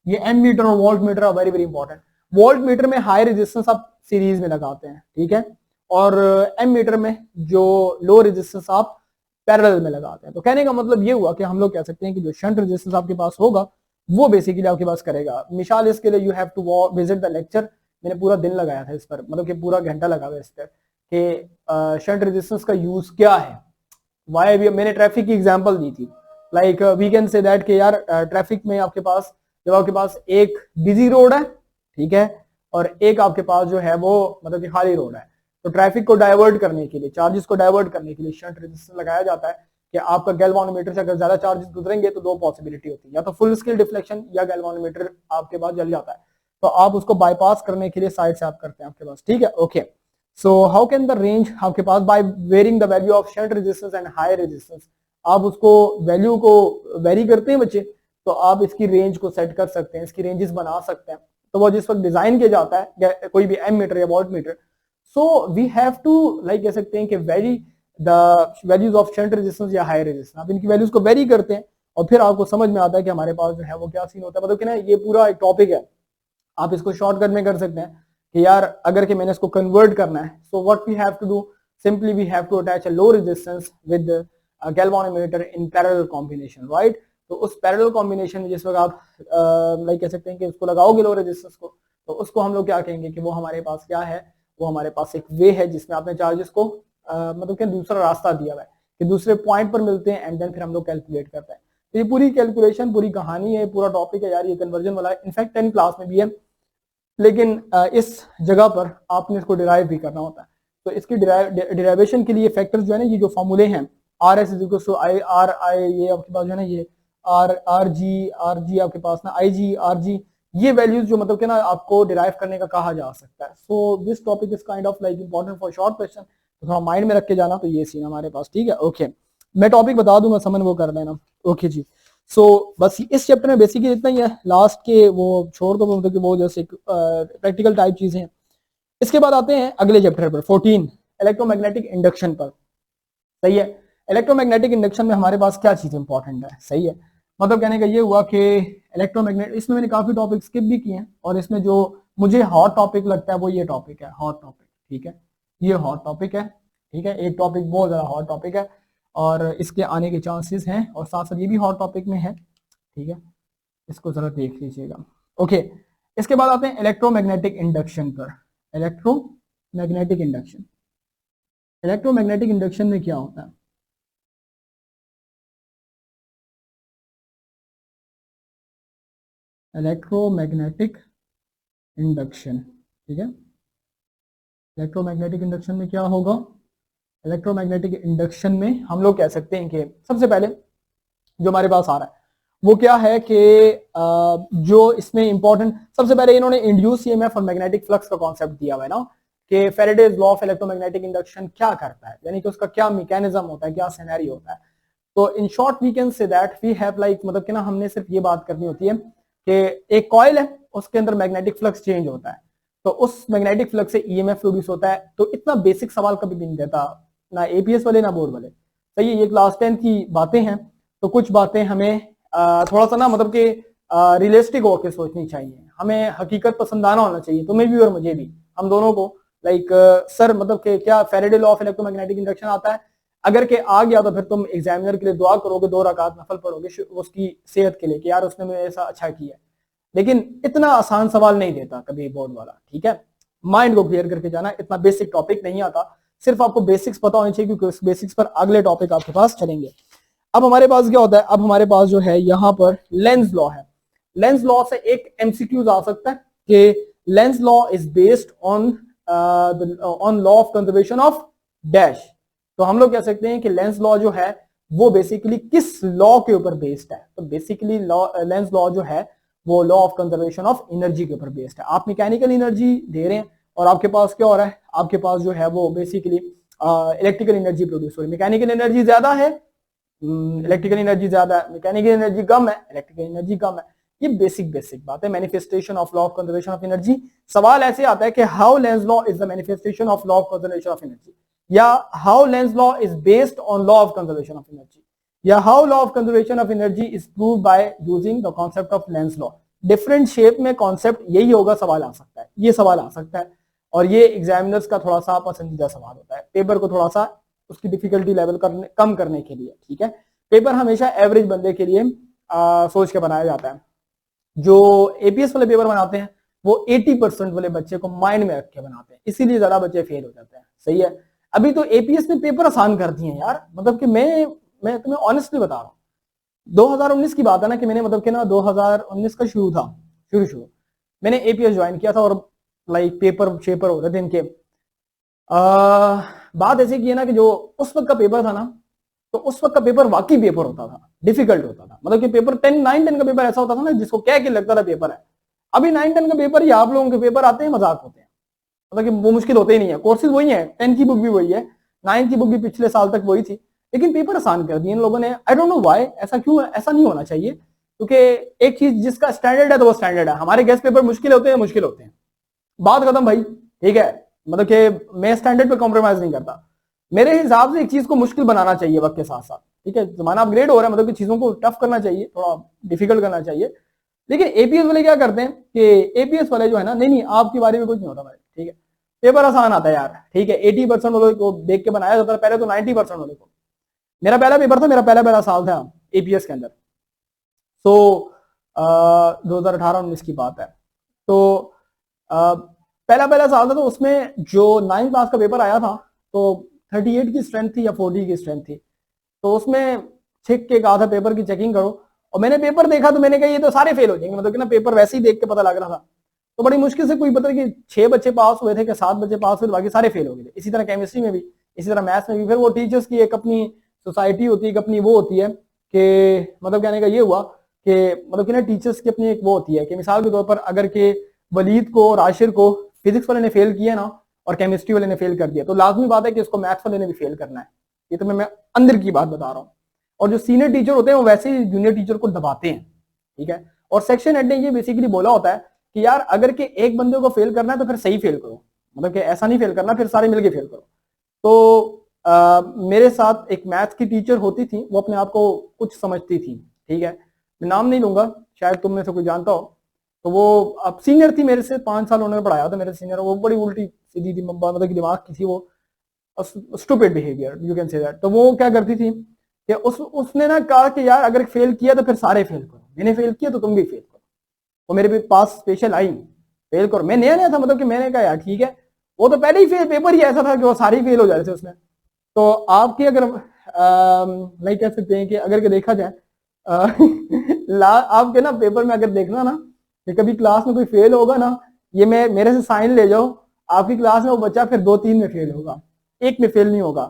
ये एम मीटर और voltmeter are very very important. Voltmeter में हाई रेजिस्टेंस आप सीरीज में लगाते हैं, ठीक है, और एम मीटर में जो लो रेजिस्टेंस आप पैरेलल में लगाते हैं। तो कहने का मतलब ये हुआ कि हम लोग कह सकते हैं कि जो शंट रेजिस्टेंस आपके पास होगा वो बेसिकली आपके पास करेगा। मिसाल इसके लिए you have to visit the lecture, मैंने पूरा दिन लगाया था इस पर, मतलब कि पूरा घंटा लगा हुआ इस पर कि शंट रेजिस्टेंस का यूज क्या है, वाई भी। मैंने ट्रैफिक की एग्जांपल दी थी, like we can say that कि यार ट्रैफिक में आपके पास जब आपके पास एक बिजी रोड है, ठीक है, और एक आपके पास जो है वो मतलब कि खाली रोड है, तो ट्रैफिक को डाइवर्ट करने के लिए, चार्जेस को डाइवर्ट करने के लिए शंट रेजिस्टेंस लगाया जाता है कि आपका गैल्वानोमीटर से अगर ज्यादा चार्जेस गुजरेंगे तो दो पॉसिबिलिटी होती है, या तो फुल स्केल डिफ्लेक्शन या गैल्वानोमीटर आपके पास जल जाता है, तो आप उसको बाईपास करने के लिए साइड से आप करते हैं आपके पास, ठीक है। Okay, so how can the range आपके पास by varying the value of shunt resistance and high resistance, आप उसको वैल्यू को वेरी करते हैं बच्चे, तो आप इसकी रेंज को सेट कर सकते हैं, इसकी रेंजेस बना सकते हैं। तो वो जिस वक्त डिजाइन किया जाता है कोई भी एम मीटर या voltmeter, so we have to like कह सकते हैं कि very the values of shunt resistance या हाई रेजिस्टेंस, आप इनकी वैल्यूज को वेरी करते हैं और फिर आपको समझ में आता है कि हमारे पास जो है वो क्या सीन होता है। मतलब कि ना ये पूरा एक टॉपिक है, आप इसको शॉर्टकट में कर सकते हैं कि यार अगर कि मैंने इसको कन्वर्ट करना है, so what we have to do, simply we have to attach a low resistance with galvanometer in parallel combination, right. तो उस पैरेलल कॉम्बिनेशन में जिस वक्त आप लाइक कह सकते हैं कि उसको लगाओगे लो रेजिस्टेंस को, तो उसको हम लोग क्या कहेंगे कि वो हमारे पास क्या है, वो हमारे पास एक वे है जिसमें आपने चार्जेस को मतलब कि दूसरा रास्ता दिया हुआ है कि दूसरे पॉइंट पर मिलते हैं, एंड देन फिर हम लोग कैलकुलेट करते हैं। तो ये पूरी कैलकुलेशन, पूरी कहानी है, पूरा टॉपिक है यार, ये कन्वर्जन वाला, इनफैक्ट 10 क्लास में भी है, लेकिन इस जगह पर आपने इसको डिराइव भी करना होता है। तो इसकी डिराइवेशन के लिए फैक्टर्स जो है ना, ये जो फॉर्मूले हैं, R S is equal to I R I, ये आपके पास जो है ना ये आर जी आपके पास ना आई जी आर जी, ये वैल्यूज जो मतलब कि ना आपको डिराइव करने का कहा जा सकता है। So this topic is kind of like important for short question, तो थोड़ा माइंड में रख के जाना। तो ये सीन हमारे पास, ठीक है। ओके, मैं टॉपिक बता दूंगा, समझ वो कर लेना। ओके जी, सो बस इस चैप्टर में बेसिकली इतना ही है, लास्ट के वो छोड़ दो, मतलब कि वो जैसे प्रैक्टिकल टाइप चीजें हैं। इसके बाद आते हैं अगले चैप्टर पर 14 इलेक्ट्रोमैग्नेटिक इंडक्शन पर, सही है। इलेक्ट्रोमैग्नेटिक इंडक्शन में हमारे पास क्या चीज इंपॉर्टेंट है, सही है। मतलब कहने का ये हुआ कि इलेक्ट्रोमैग्नेट, इसमें मैंने काफी टॉपिक स्किप भी किए हैं, और इसमें जो मुझे हॉट टॉपिक लगता है वो ये टॉपिक है, हॉट टॉपिक, ठीक है, ये हॉट टॉपिक है, ठीक है, एक टॉपिक बहुत ज्यादा हॉट टॉपिक है और इसके आने के चांसेस हैं, और साथ साथ ये भी हॉट टॉपिक में है, ठीक है, इसको जरा देख लीजिएगा। ओके, इसके बाद आते हैं इलेक्ट्रोमैग्नेटिक इंडक्शन पर। इलेक्ट्रोमैग्नेटिक इंडक्शन, इलेक्ट्रोमैग्नेटिक इंडक्शन में क्या होता है, इलेक्ट्रोमैग्नेटिक इंडक्शन, ठीक है। इलेक्ट्रोमैग्नेटिक इंडक्शन में क्या होगा, इलेक्ट्रोमैग्नेटिक इंडक्शन में हम लोग कह सकते हैं कि सबसे पहले जो हमारे पास आ रहा है वो क्या है कि जो इसमें इंपॉर्टेंट, सबसे पहले इन्होंने इंड्यूस ईएमएफ और मैग्नेटिक फ्लक्स का कॉन्सेप्ट दिया हुआ है ना, कि Faraday's law of electromagnetic induction क्या करता है, यानी कि उसका क्या मैकेनिज्म होता है, क्या सिनेरियो होता है। तो in short we can say that we have like, मतलब कि ना हमने सिर्फ ये बात करनी होती है कि एक कॉइल है, उसके अंदर मैग्नेटिक फ्लक्स चेंज होता है, तो उस मैग्नेटिक फ्लक्स से ईएमएफ प्रोड्यूस होता है। तो इतना बेसिक सवाल कभी भी नहीं देता ना एपीएस वाले ना बोर्ड वाले, सही है। ये क्लास 10 की बातें हैं, तो कुछ बातें हमें थोड़ा सा ना मतलब कि रियलिस्टिक होकर सोचनी चाहिए, हमें हकीकत पसंदाना होना चाहिए, तुम्हें भी और मुझे भी, हम दोनों को। लाइक सर मतलब कि क्या Faraday law of electromagnetic induction आता है, अगर के आ गया तो फिर तुम एग्जामिनर के लिए दुआ करोगे, 2 रकात नफल पढ़ोगे उसकी सेहत के लिए कि यार उसने मेरे ऐसा अच्छा किया। लेकिन इतना आसान सवाल नहीं देता कभी बोर्ड वाला, ठीक है। माइंड को क्लियर करके जाना, इतना बेसिक टॉपिक नहीं आता, सिर्फ आपको बेसिक्स पता होनी चाहिए, क्योंकि उस बेसिक्स पर अगले टॉपिक आपके पास चलेंगे। अब हमारे पास क्या होता है, अब हमारे पास जो है यहाँ पर लेंस लॉ है। लेंस लॉ से एक एमसीक्यूज आ सकता है कि lens law is based on law of conservation of dash. तो हम लोग कह सकते हैं कि लेंस लॉ जो है वो बेसिकली किस लॉ के ऊपर बेस्ड है, तो बेसिकली लेंस लॉ जो है वो law of conservation of energy के ऊपर बेस्ड है। आप मैकेनिकल एनर्जी दे रहे हैं और आपके पास क्या हो रहा है, आपके पास जो है वो बेसिकली इलेक्ट्रिकल एनर्जी प्रोड्यूस हो रही है। मैकेनिकल एनर्जी ज्यादा है, इलेक्ट्रिकल एनर्जी ज्यादा है, मैकेनिकल एनर्जी कम है, इलेक्ट्रिकल एनर्जी कम है। ये बेसिक बात है, manifestation of law of conservation of energy. सवाल ऐसे आता है कि how Lenz law is the manifestation of law of conservation of energy, या how Lenz law is based on law of conservation of energy, या how law of conservation of energy is proved by using the concept of Lenz law. Different shape में कॉन्सेप्ट यही होगा, सवाल आ सकता है, ये सवाल आ सकता है। और ये एग्जामिनर्स का थोड़ा सा पसंदीदा सवाल होता है, पेपर को थोड़ा सा उसकी डिफिकल्टी लेवल कम करने के लिए, ठीक है। पेपर हमेशा एवरेज बंदे के लिए सोच के बनाया जाता है। जो एपीएस वाले पेपर बनाते हैं वो 80% वाले बच्चे को माइंड में रख के बनाते हैं, इसीलिए ज्यादा बच्चे फेल हो जाते हैं, सही है। अभी तो एपीएस ने पेपर आसान कर दिए हैं यार, मतलब कि मैं तुम्हें ऑनेस्टली बता रहा हूँ, 2019 की बात है ना कि मैंने मतलब कि ना 2019 का शुरू था, शुरू मैंने एपीएस ज्वाइन किया था, और लाइक पेपर शेपर हो रहे थे इनके। बात ऐसी की है ना कि जो उस वक्त का पेपर था ना, तो उस वक्त का पेपर वाकई पेपर होता था, डिफिकल्ट होता था, मतलब कि पेपर 9 10 का पेपर ऐसा होता था ना जिसको क्या लगता था पेपर है। अभी 9 10 का पेपर या आप लोगों के पेपर आते हैं मजाक होते हैं, मतलब कि वो मुश्किल होते ही नहीं है, कोर्सेज वही है, 10 की बुक भी वही है, 9 की बुक भी पिछले साल तक वही थी, लेकिन पेपर आसान कर दिए इन लोगों ने। आई डोंट नो व्हाई, ऐसा क्यों, ऐसा नहीं होना चाहिए, क्योंकि एक चीज जिसका स्टैंडर्ड है तो वो स्टैंडर्ड है। हमारे गेस्ट पेपर मुश्किल होते हैं, मुश्किल होते हैं, बात खत्म भाई, ठीक है। मतलब कि मैं स्टैंडर्ड पे कॉम्प्रोमाइज नहीं करता, मेरे हिसाब से एक चीज को मुश्किल बनाना चाहिए वक्त के साथ साथ, ठीक है। जमाना अपग्रेड हो रहा है, मतलब कि चीजों को टफ करना चाहिए, थोड़ा डिफिकल्ट करना चाहिए। लेकिन एपीएस वाले क्या करते हैं कि एपीएस वाले जो है ना, नहीं आपकी बारे में कुछ नहीं होता भाई, ठीक है, पेपर आसान आता है यार, ठीक है। 80% वालों को देख के बनाया जाता है, पहले तो 90% वालों को। मेरा पहला पेपर था, मेरा पहला साल था एपीएस के अंदर, तो 2018-19 की बात है। तो पहला साल था, तो उसमें जो 9th क्लास का पेपर आया था, तो 38 की स्ट्रेंथ थी या 40 की स्ट्रेंथ थी, तो उसमें छिक के कहा था पेपर की चेकिंग करो, और मैंने पेपर देखा तो मैंने कहा ये तो सारे फेल हो जाएंगे, मतलब कि ना पेपर वैसे ही देख के पता लग रहा था। तो बड़ी मुश्किल से कोई पता कि 6 बच्चे पास हुए थे कि 7 बच्चे पास हुए, बाकी सारे फेल हो गए थे। इसी तरह केमिस्ट्री में भी, इसी तरह मैथ्स में भी। फिर वो टीचर्स की एक अपनी सोसाइटी होती है, एक अपनी वो होती है कि मतलब कहने का ये हुआ कि मतलब कि ना टीचर्स की अपनी एक वो होती है कि मिसाल के तौर पर अगर के वलीद को और आशिर को फिजिक्स वाले ने फेल किया ना और केमिस्ट्री वाले ने फेल कर दिया, तो लाजमी बात है कि उसको मैथ्स वाले ने भी फेल करना है। ये तो मैं अंदर की बात बता रहा हूँ। और जो सीनियर टीचर होते हैं वो वैसे ही जूनियर टीचर को दबाते हैं, ठीक है। और सेक्शन हेड ने ये बेसिकली बोला होता है कि यार अगर के एक बंदे को फेल करना है तो फिर सही फेल करो, मतलब कि ऐसा नहीं फेल करना फिर सारे मिलके फेल करो। तो मेरे साथ एक मैथ्स की टीचर होती थी, वो अपने आप को कुछ समझती थी, ठीक है, मैं नाम नहीं लूंगा, शायद तुम में से कोई जानता हो। तो वो अब सीनियर थी मेरे से, 5 साल उन्होंने पढ़ाया था मेरे सीनियर। वो बड़ी उल्टी सीधी थी, मतलब कि दिमाग की थी वो, stupid behaviour you can say that. तो वो क्या करती थी कि उसने ना कहा कि यार अगर फेल किया तो फिर सारे फेल करो, मैंने फेल किया तो तुम भी फेल करो। वो मेरे पास स्पेशल आई, फेल करो। मैं नया नया था, मतलब कि मैंने कहा यार ठीक है, वो तो पहले ही फेल, पेपर ही ऐसा था कि वो सारे ही फेल हो जा रहे थे उसमें। तो आपकी अगर नहीं कह सकते हैं कि अगर के देखा जाए आपके ना पेपर में अगर देखना ना कि कभी क्लास में कोई फेल होगा ना, ये मैं मेरे से साइन ले जाओ, आपकी क्लास में वो बच्चा फिर 2-3 में फेल होगा, एक में फेल नहीं होगा।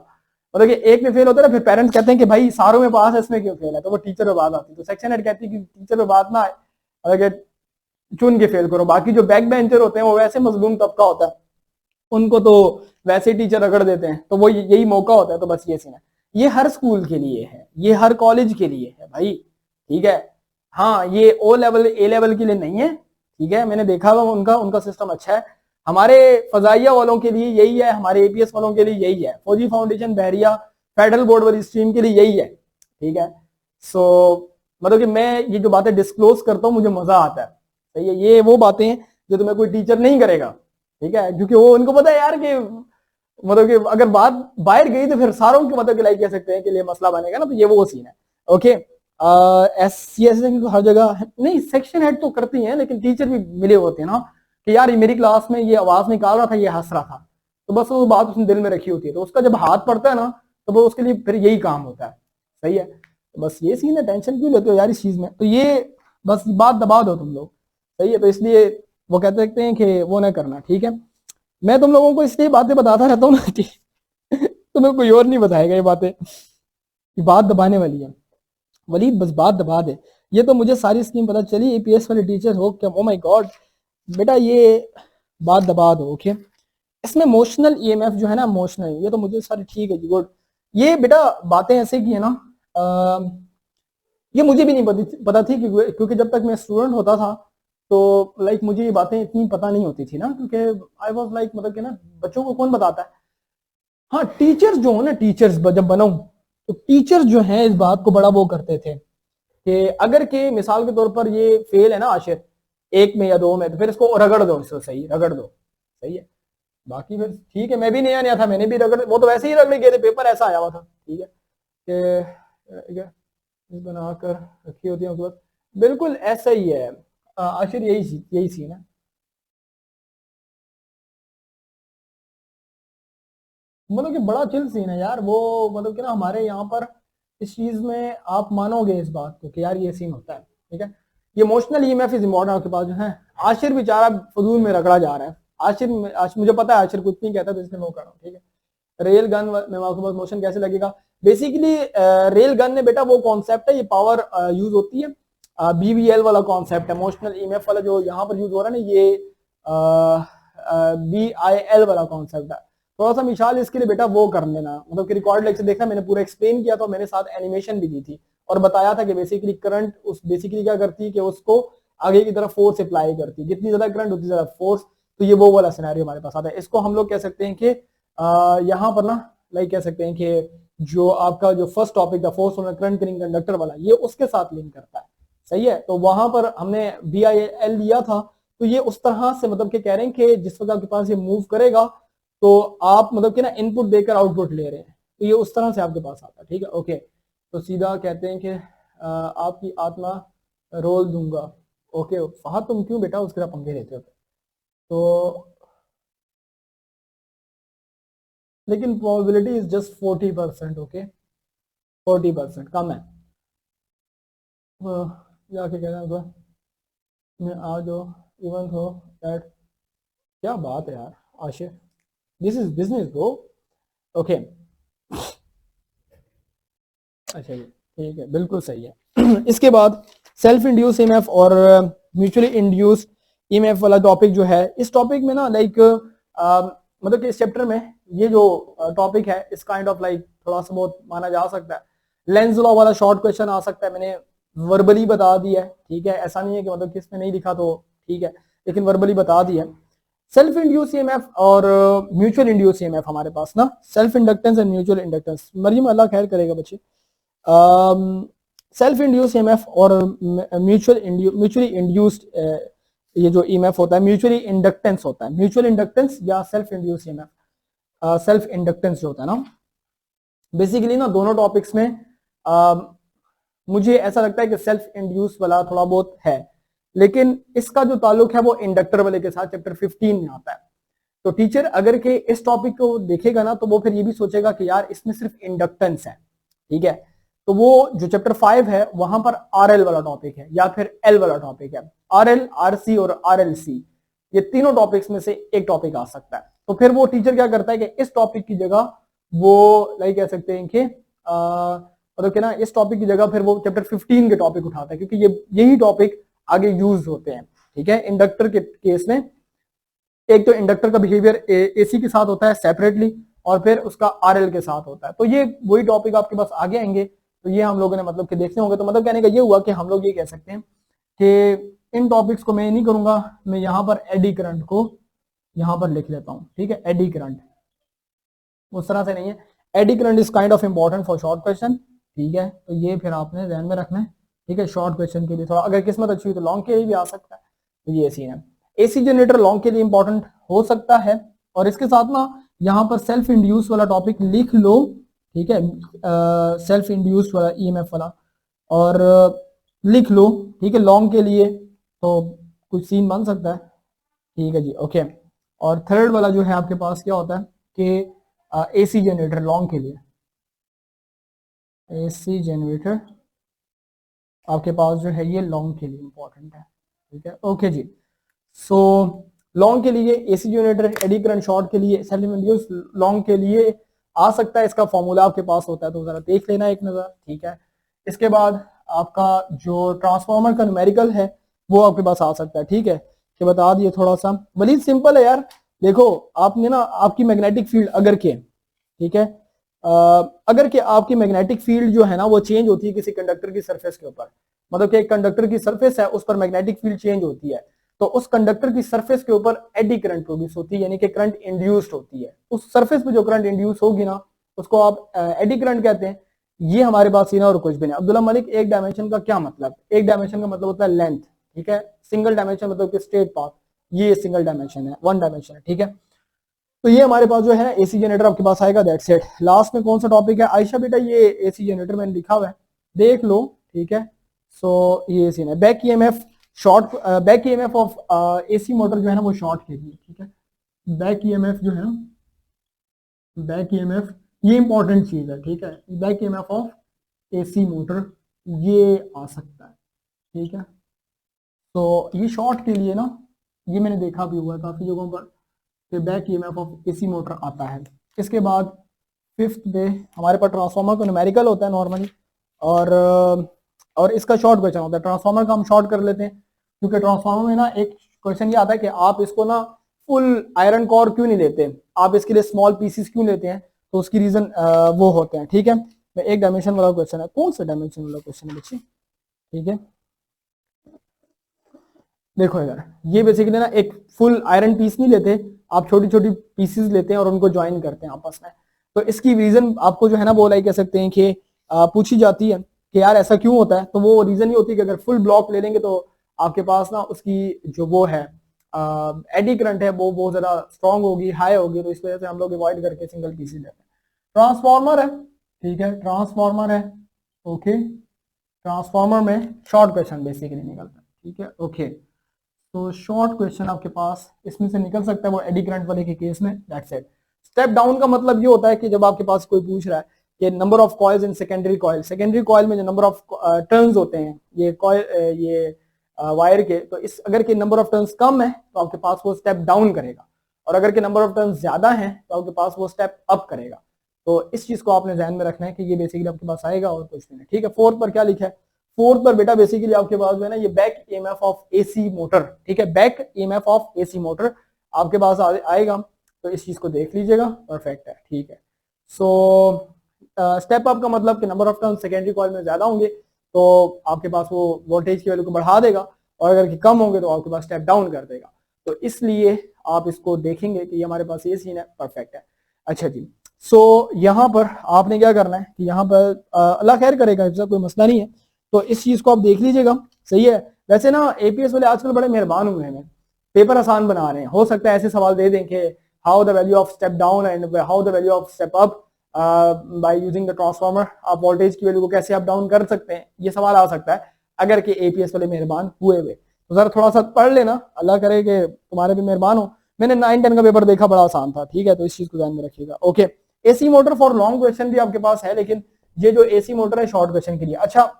मतलब कि एक में फेल होता है ना, फिर पेरेंट्स कहते हैं कि भाई सारों में पास है, इसमें क्यों फेल है, तो वो टीचर पे बात आती है। तो सेक्शन हेड कहती है कि टीचर पे बात ना आए, अगर चुन के फेल करो। बाकी जो बैक बेंचर होते हैं वो वैसे मजलूम तबका होता है, उनको तो वैसे टीचर रगड़ देते हैं, तो वो यही मौका होता है। तो बस ये सीन है, ये हर स्कूल के लिए है, ये हर कॉलेज के लिए है भाई, ठीक है। हाँ, ये ओ लेवल ए लेवल के लिए नहीं है, ठीक है, मैंने देखा हुआ उनका उनका सिस्टम अच्छा है। हमारे फजाइया वालों के लिए यही है, हमारे एपीएस वालों के लिए यही है, फौजी फाउंडेशन बहरिया फेडरल बोर्ड वाली स्ट्रीम के लिए यही है, ठीक है। सो मतलब कि मैं ये जो बातें डिस्क्लोज करता हूँ मुझे मजा आता है, सही है। ये वो बातें हैं जो तुम्हें कोई टीचर नहीं करेगा, ठीक है, क्योंकि वो उनको पता है यार कि मतलब कि अगर बात बाहर गई तो फिर सारों की मतलब कि लाइक कह सकते हैं कि लिए मसला बनेगा ना, तो ये वो सीन है। ओके, हर जगह नहीं, सेक्शन हेड तो करती हैं, लेकिन टीचर भी मिले होते हैं ना कि यार ये मेरी क्लास में ये आवाज निकाल रहा था, ये हंस रहा था, तो बस वो बात उसने दिल में रखी होती है, तो उसका जब हाथ पड़ता है ना तो वो उसके लिए फिर यही काम होता है, सही है। तो बस ये सीन है, टेंशन क्यों लेते हो यार इस चीज में, तो ये बस बात दबा दो तुम लोग, सही है। तो इसलिए वो कहते रहते हैं कि वो ना करना, ठीक है। मैं तुम लोगों को इसलिए बातें बताता रहता हूँ ना, तुम्हें कोई और नहीं बताएगा ये बातें, ये बात दबाने वाली है वलीद, बस बात दबा दे। ये तो मुझे सारी स्कीम पता चली, एपीएस वाले टीचर हो क्या, ओ माय गॉड बेटा, ये बात दबा दो, ओके। इसमें इमोशनल ईएमएफ जो है ना, इमोशनल, ये तो मुझे सारी ठीक है जी, गुड। ये बेटा बातें ऐसे की है ना, ये मुझे भी नहीं पता थी, क्योंकि जब तक मैं स्टूडेंट होता था तो लाइक मुझे ये बातें इतनी पता नहीं होती थी ना, क्योंकि आई वाज लाइक मतलब कि ना बच्चों को कौन बताता है। हाँ, टीचर्स जो हो ना, टीचर्स जब बनो तो टीचर्स जो है इस बात को बड़ा वो करते थे कि अगर के मिसाल के तौर पर ये फेल है ना आशिर, एक में या दो में, तो फिर इसको रगड़ दो, इसको सही रगड़ दो, सही है। बाकी फिर ठीक है, मैं भी नया नया था, मैंने भी रगड़, वो तो वैसे ही रगड़े गए थे, पेपर ऐसा आया हुआ था, ठीक है कि बनाकर रखी होती है उसके बाद, बिल्कुल ऐसा ही है आशिर, यही सीन है। मतलब कि बड़ा चिल सीन है यार वो, मतलब कि ना हमारे यहाँ पर इस चीज में आप मानोगे इस बात को कि यार ये सीन होता है, ठीक है। ये इमोशनल ईएमएफ इज इम्पोर्टेंट आपके पास जो है। आशिर बेचारा फजूल में रगड़ा जा रहा है, आशिर मुझे पता है आशिर कुछ नहीं कहता, तो इसलिए मैं वो कर रहा हूँ, ठीक है। रेल गन में आपके पास मोशन कैसे लगेगा, बेसिकली रेल गन में बेटा वो कॉन्सेप्ट है, ये पावर यूज होती है, बीवीएल वाला कॉन्सेप्ट है, इमोशनल ईएमएफ वाला जो यहाँ पर यूज हो रहा है ना, ये बीआईएल वाला कॉन्सेप्ट है। थोड़ा सा मिसाल इसके लिए बेटा वो कर लेना, मतलब कि रिकॉर्ड लेक्चर देखना, मैंने पूरा एक्सप्लेन किया था, मैंने साथ एनिमेशन भी दी थी और बताया था कि बेसिकली करंट उस बेसिकली क्या करती है कि उसको आगे की तरफ फोर्स अप्लाई करती है, जितनी ज्यादा करंट उतनी ज्यादा फोर्स। तो ये वो वाला सिनेरियो हमारे पास आता है, इसको हम लोग कह सकते हैं कि यहाँ पर ना लाइक कह सकते हैं कि जो आपका जो फर्स्ट टॉपिक था force on current carrying conductor वाला, ये उसके साथ लिंक करता है, सही है। तो वहां पर हमने BIL लिया था, तो ये उस तरह से मतलब कि कह रहे हैं कि जिस वक्त आपके पास ये मूव करेगा तो आप मतलब कि ना इनपुट देकर आउटपुट ले रहे हैं, तो ये उस तरह से आपके पास आता है, ठीक है। ओके, तो सीधा कहते हैं कि आपकी आत्मा रोल दूंगा। ओके, फहद तुम क्यों बेटा उसके साथ पंगे लेते हो, तो लेकिन प्रोबेबिलिटी इज जस्ट 40%, ओके 40% कम है। जाके कहना होगा मैं आ जाओ, इवन हो दैट, क्या बात है यार Ashir, this is business bro. Okay, अच्छा जी, ठीक है, बिल्कुल सही है। इसके बाद सेल्फ इंड्यूस ईएमएफ और म्यूचुअली इंड्यूस ईएमएफ वाला टॉपिक जो है, इस टॉपिक में ना लाइक मतलब कि इस चैप्टर में ये जो टॉपिक है इस काइंड ऑफ लाइक थोड़ा सा बहुत माना जा सकता है, लेंस लॉ वाला शॉर्ट क्वेश्चन आ सकता है, मैंने वर्बली बता दिया है, ठीक है, ऐसा नहीं है कि मतलब कि इसमें नहीं लिखा तो ठीक है, लेकिन वर्बली बता दिया। सेल्फ इंड्यूस ईएमएफ और म्यूचुअल इंड्यूस ईएमएफ हमारे पास ना, self inductance and mutual inductance, Mariyam अल्लाह खैर करेगा बच्चे। सेल्फ इंड्यूस ईएमएफ और म्यूचुअली इंड्यूस्ड ये जो ईएमएफ होता है, म्यूचुअली इंडक्टेंस होता है, म्यूचुअल इंडक्टेंस या self induce EMF, self inductance जो होता है ना, बेसिकली ना दोनों टॉपिक्स में मुझे ऐसा लगता है कि सेल्फ इंड्यूस वाला थोड़ा बहुत है, लेकिन इसका जो ताल्लुक है वो इंडक्टर वाले के साथ चैप्टर 15 में आता है। तो टीचर अगर के इस टॉपिक को देखेगा ना तो वो फिर ये भी सोचेगा कि यार इसमें सिर्फ इंडक्टेंस है, ठीक है, तो वो जो चैप्टर 5 है वहां पर RL वाला टॉपिक है या फिर L वाला टॉपिक है। RL, RC और RLC ये तीनों टॉपिक्स में से एक टॉपिक आ सकता है। तो फिर वो टीचर क्या करता है कि इस टॉपिक की जगह वो लाइक कह सकते हैं कि मतलब कि ना इस टॉपिक की जगह फिर वो चैप्टर 15 के टॉपिक उठाता है, क्योंकि यही टॉपिक आगे यूज होते हैं। ठीक है, इंडक्टर के केस में एक तो इंडक्टर का बिहेवियर एसी के साथ होता है सेपरेटली और फिर उसका आरएल के साथ होता है। तो ये वही टॉपिक आपके पास आगे आएंगे, तो ये हम लोगों ने मतलब कि देखने होंगे। तो मतलब कहने का ये हुआ कि हम लोग ये कह सकते हैं कि इन टॉपिक्स को मैं नहीं करूंगा, मैं यहाँ पर एडी करंट को यहाँ पर लिख लेता हूँ। ठीक है, एडी करंट उस तरह से नहीं है, eddy current is kind of important for short question. ठीक है, तो ये फिर आपने ध्यान में रखना है। ठीक है, शॉर्ट क्वेश्चन के लिए थोड़ा अगर किस्मत अच्छी हुई तो लॉन्ग के लिए भी आ सकता है। तो ये सीन है, एसी जनरेटर लॉन्ग के लिए इंपॉर्टेंट हो सकता है। और इसके साथ ना यहाँ पर सेल्फ इंड्यूस वाला टॉपिक लिख लो। ठीक है, सेल्फ इंड्यूस वाला ईएमएफ वाला और लिख लो। ठीक है, लॉन्ग के लिए तो कुछ सीन बन सकता है। ठीक है जी, ओके। और थर्ड वाला जो है आपके पास क्या होता है कि एसी जनरेटर लॉन्ग के लिए, एसी जनरेटर आपके पास जो है ये लॉन्ग के लिए इंपॉर्टेंट है। ठीक है, ओके जी। सो लॉन्ग के लिए AC generator, eddy current short के लिए, सेल्फ इंड्यूस लॉन्ग के लिए आ सकता है। इसका फॉर्मूला आपके पास होता है तो जरा देख लेना एक नजर। ठीक है, इसके बाद आपका जो ट्रांसफार्मर का न्यूमेरिकल है वो आपके पास आ सकता है। ठीक है, कि बता दिए थोड़ा सा, बड़ी सिंपल है यार। देखो आपने ना आपकी मैग्नेटिक फील्ड अगर के, ठीक है, अगर कि आपकी मैग्नेटिक फील्ड जो है ना वो चेंज होती है किसी कंडक्टर की सरफेस के ऊपर, मतलब कि एक कंडक्टर की सरफेस है उस पर मैग्नेटिक फील्ड चेंज होती है, तो उस कंडक्टर की सरफेस के ऊपर एडी करंट प्रोड्यूस होती है, यानी कि करंट इंड्यूस्ड होती है। उस सरफेस पे जो करंट इंड्यूस होगी ना उसको आप एडी करंट कहते हैं। ये हमारे पास सीना और कुछ भी नहीं। अब्दुल्ला मलिक, एक डायमेंशन का क्या मतलब? एक डायमेंशन का मतलब होता है लेंथ। ठीक है, सिंगल डायमेंशन मतलब कि स्ट्रेट पाथ, ये सिंगल डायमेंशन है, वन डायमेंशन है। ठीक है, तो ये हमारे पास जो है एसी जनरेटर आपके पास आएगा। That's it. लास्ट में कौन सा टॉपिक है आयशा बेटा? ये एसी जनरेटर मैंने लिखा हुआ है, देख लो। ठीक है, सो ये सीन है। Back EMF short, back EMF of AC motor जो है ना वो शॉर्ट के लिए। ठीक है, बैक ईएमएफ जो है ना, बैक ईएमएफ ये इंपॉर्टेंट चीज है। ठीक है, back EMF of AC motor ये आ सकता है। ठीक है, तो ये शॉर्ट के लिए ना, ये मैंने देखा भी हुआ है काफी जगहों पर कि back EMF of AC motor आता है। इसके बाद फिफ्थ पे हमारे पास ट्रांसफार्मर का न्यूमेरिकल होता है नॉर्मली, और इसका शॉर्ट क्वेश्चन होता है। ट्रांसफार्मर का हम शॉर्ट कर लेते हैं क्योंकि ट्रांसफार्मर में ना एक क्वेश्चन ये आता है कि आप इसको ना फुल आयरन कोर क्यों नहीं लेते, आप इसके लिए स्मॉल पीसीस क्यों लेते हैं, तो उसकी रीजन वो होते हैं। ठीक है, एक डायमेंशन वाला क्वेश्चन है। कौन सा डायमेंशन वाला क्वेश्चन है बच्चे? ठीक है, देखो यार, ये बेसिकली ना एक फुल आयरन पीस नहीं लेते, आप छोटी छोटी पीसेस लेते हैं और उनको ज्वाइन करते हैं आपस में। तो इसकी रीजन आपको जो है ना वो लाइक कह सकते हैं कि पूछी जाती है कि यार ऐसा क्यों होता है, तो वो रीजन ये होती है कि अगर फुल ब्लॉक ले लेंगे तो आपके पास ना उसकी जो वो है एडी करंट है वो बहुत ज्यादा स्ट्रॉन्ग होगी, हाई होगी, तो इस वजह से हम लोग अवॉइड करके सिंगल पीसेस लेते हैं। ट्रांसफार्मर है, ठीक है, ट्रांसफार्मर है, ओके। ट्रांसफार्मर में शॉर्ट क्वेश्चन बेसिकली निकलता है। ठीक है, ओके। तो शॉर्ट क्वेश्चन आपके पास इसमें से निकल सकता है वो एडी करंट वाले के केस में। That's it. स्टेप डाउन का मतलब ये होता है कि जब आपके पास कोई पूछ रहा है कि number of coils in secondary coil, secondary coil में जो नंबर ऑफ टर्न्स होते हैं ये कॉइल ये वायर के, तो इस अगर के नंबर ऑफ टर्न्स कम है तो आपके पास वो स्टेप डाउन करेगा, और अगर के नंबर ऑफ टर्न्स ज्यादा है तो आपके पास वो स्टेप अप करेगा। तो इस चीज को आपने ध्यान में रखना है कि ये बेसिकली आपके पास आएगा और कुछ नहीं। ठीक है, फोर्थ पर क्या लिखा है? फोर्थ पर बेटा बेसिकली आपके पास जो है ना ये back EMF of AC motor. ठीक है, back EMF of AC motor आपके पास आएगा, तो इस चीज को देख लीजिएगा। परफेक्ट है, ठीक है। सो स्टेप अप का मतलब कि number of turn secondary coil में ज्यादा होंगे तो आपके पास वो वोल्टेज की वैल्यू को बढ़ा देगा, और अगर कि कम होंगे तो आपके पास स्टेप डाउन कर देगा। तो इसलिए आप इसको देखेंगे कि ये हमारे पास ये सीन है। परफेक्ट है, अच्छा जी। सो यहाँ पर आपने क्या करना है कि यहाँ पर अल्लाह खैर करेगा, इसका कोई मसला नहीं है, तो इस चीज को आप देख लीजिएगा। सही है, वैसे ना एपीएस वाले आजकल बड़े मेहरबान हुए हैं, पेपर आसान बना रहे हैं। हो सकता है ऐसे सवाल दे दें कि how the value of step down and how the value of step up by using the transformer, आप वोल्टेज की वैल्यू को कैसे अप डाउन कर सकते हैं, ये सवाल आ सकता है अगर कि एपीएस वाले मेहरबान हुए हुए। तो जरा थोड़ा सा पढ़ लेना, अल्लाह करे कि तुम्हारे भी मेहरबान हो। मैंने 9-10 का पेपर देखा, बड़ा आसान था। ठीक है, तो इस चीज को ध्यान में रखिएगा। Okay, AC motor for long question भी आपके पास है, लेकिन ये जो एसी मोटर है शॉर्ट क्वेश्चन के लिए। अच्छा,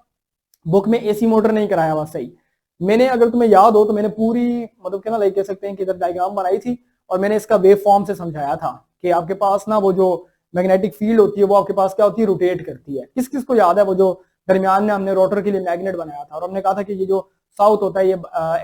बुक में एसी मोटर नहीं कराया हुआ, सही। मैंने, अगर तुम्हें याद हो तो मैंने पूरी मतलब क्या ना लाइक कह सकते हैं कि इधर डायग्राम बनाई थी और मैंने इसका वेव फॉर्म से समझाया था कि आपके पास ना वो जो मैग्नेटिक फील्ड होती है वो आपके पास क्या होती है, रोटेट करती है। किस किस को याद है वो जो दरमियान में हमने रोटर के लिए मैग्नेट बनाया था और हमने कहा था कि ये जो साउथ होता है ये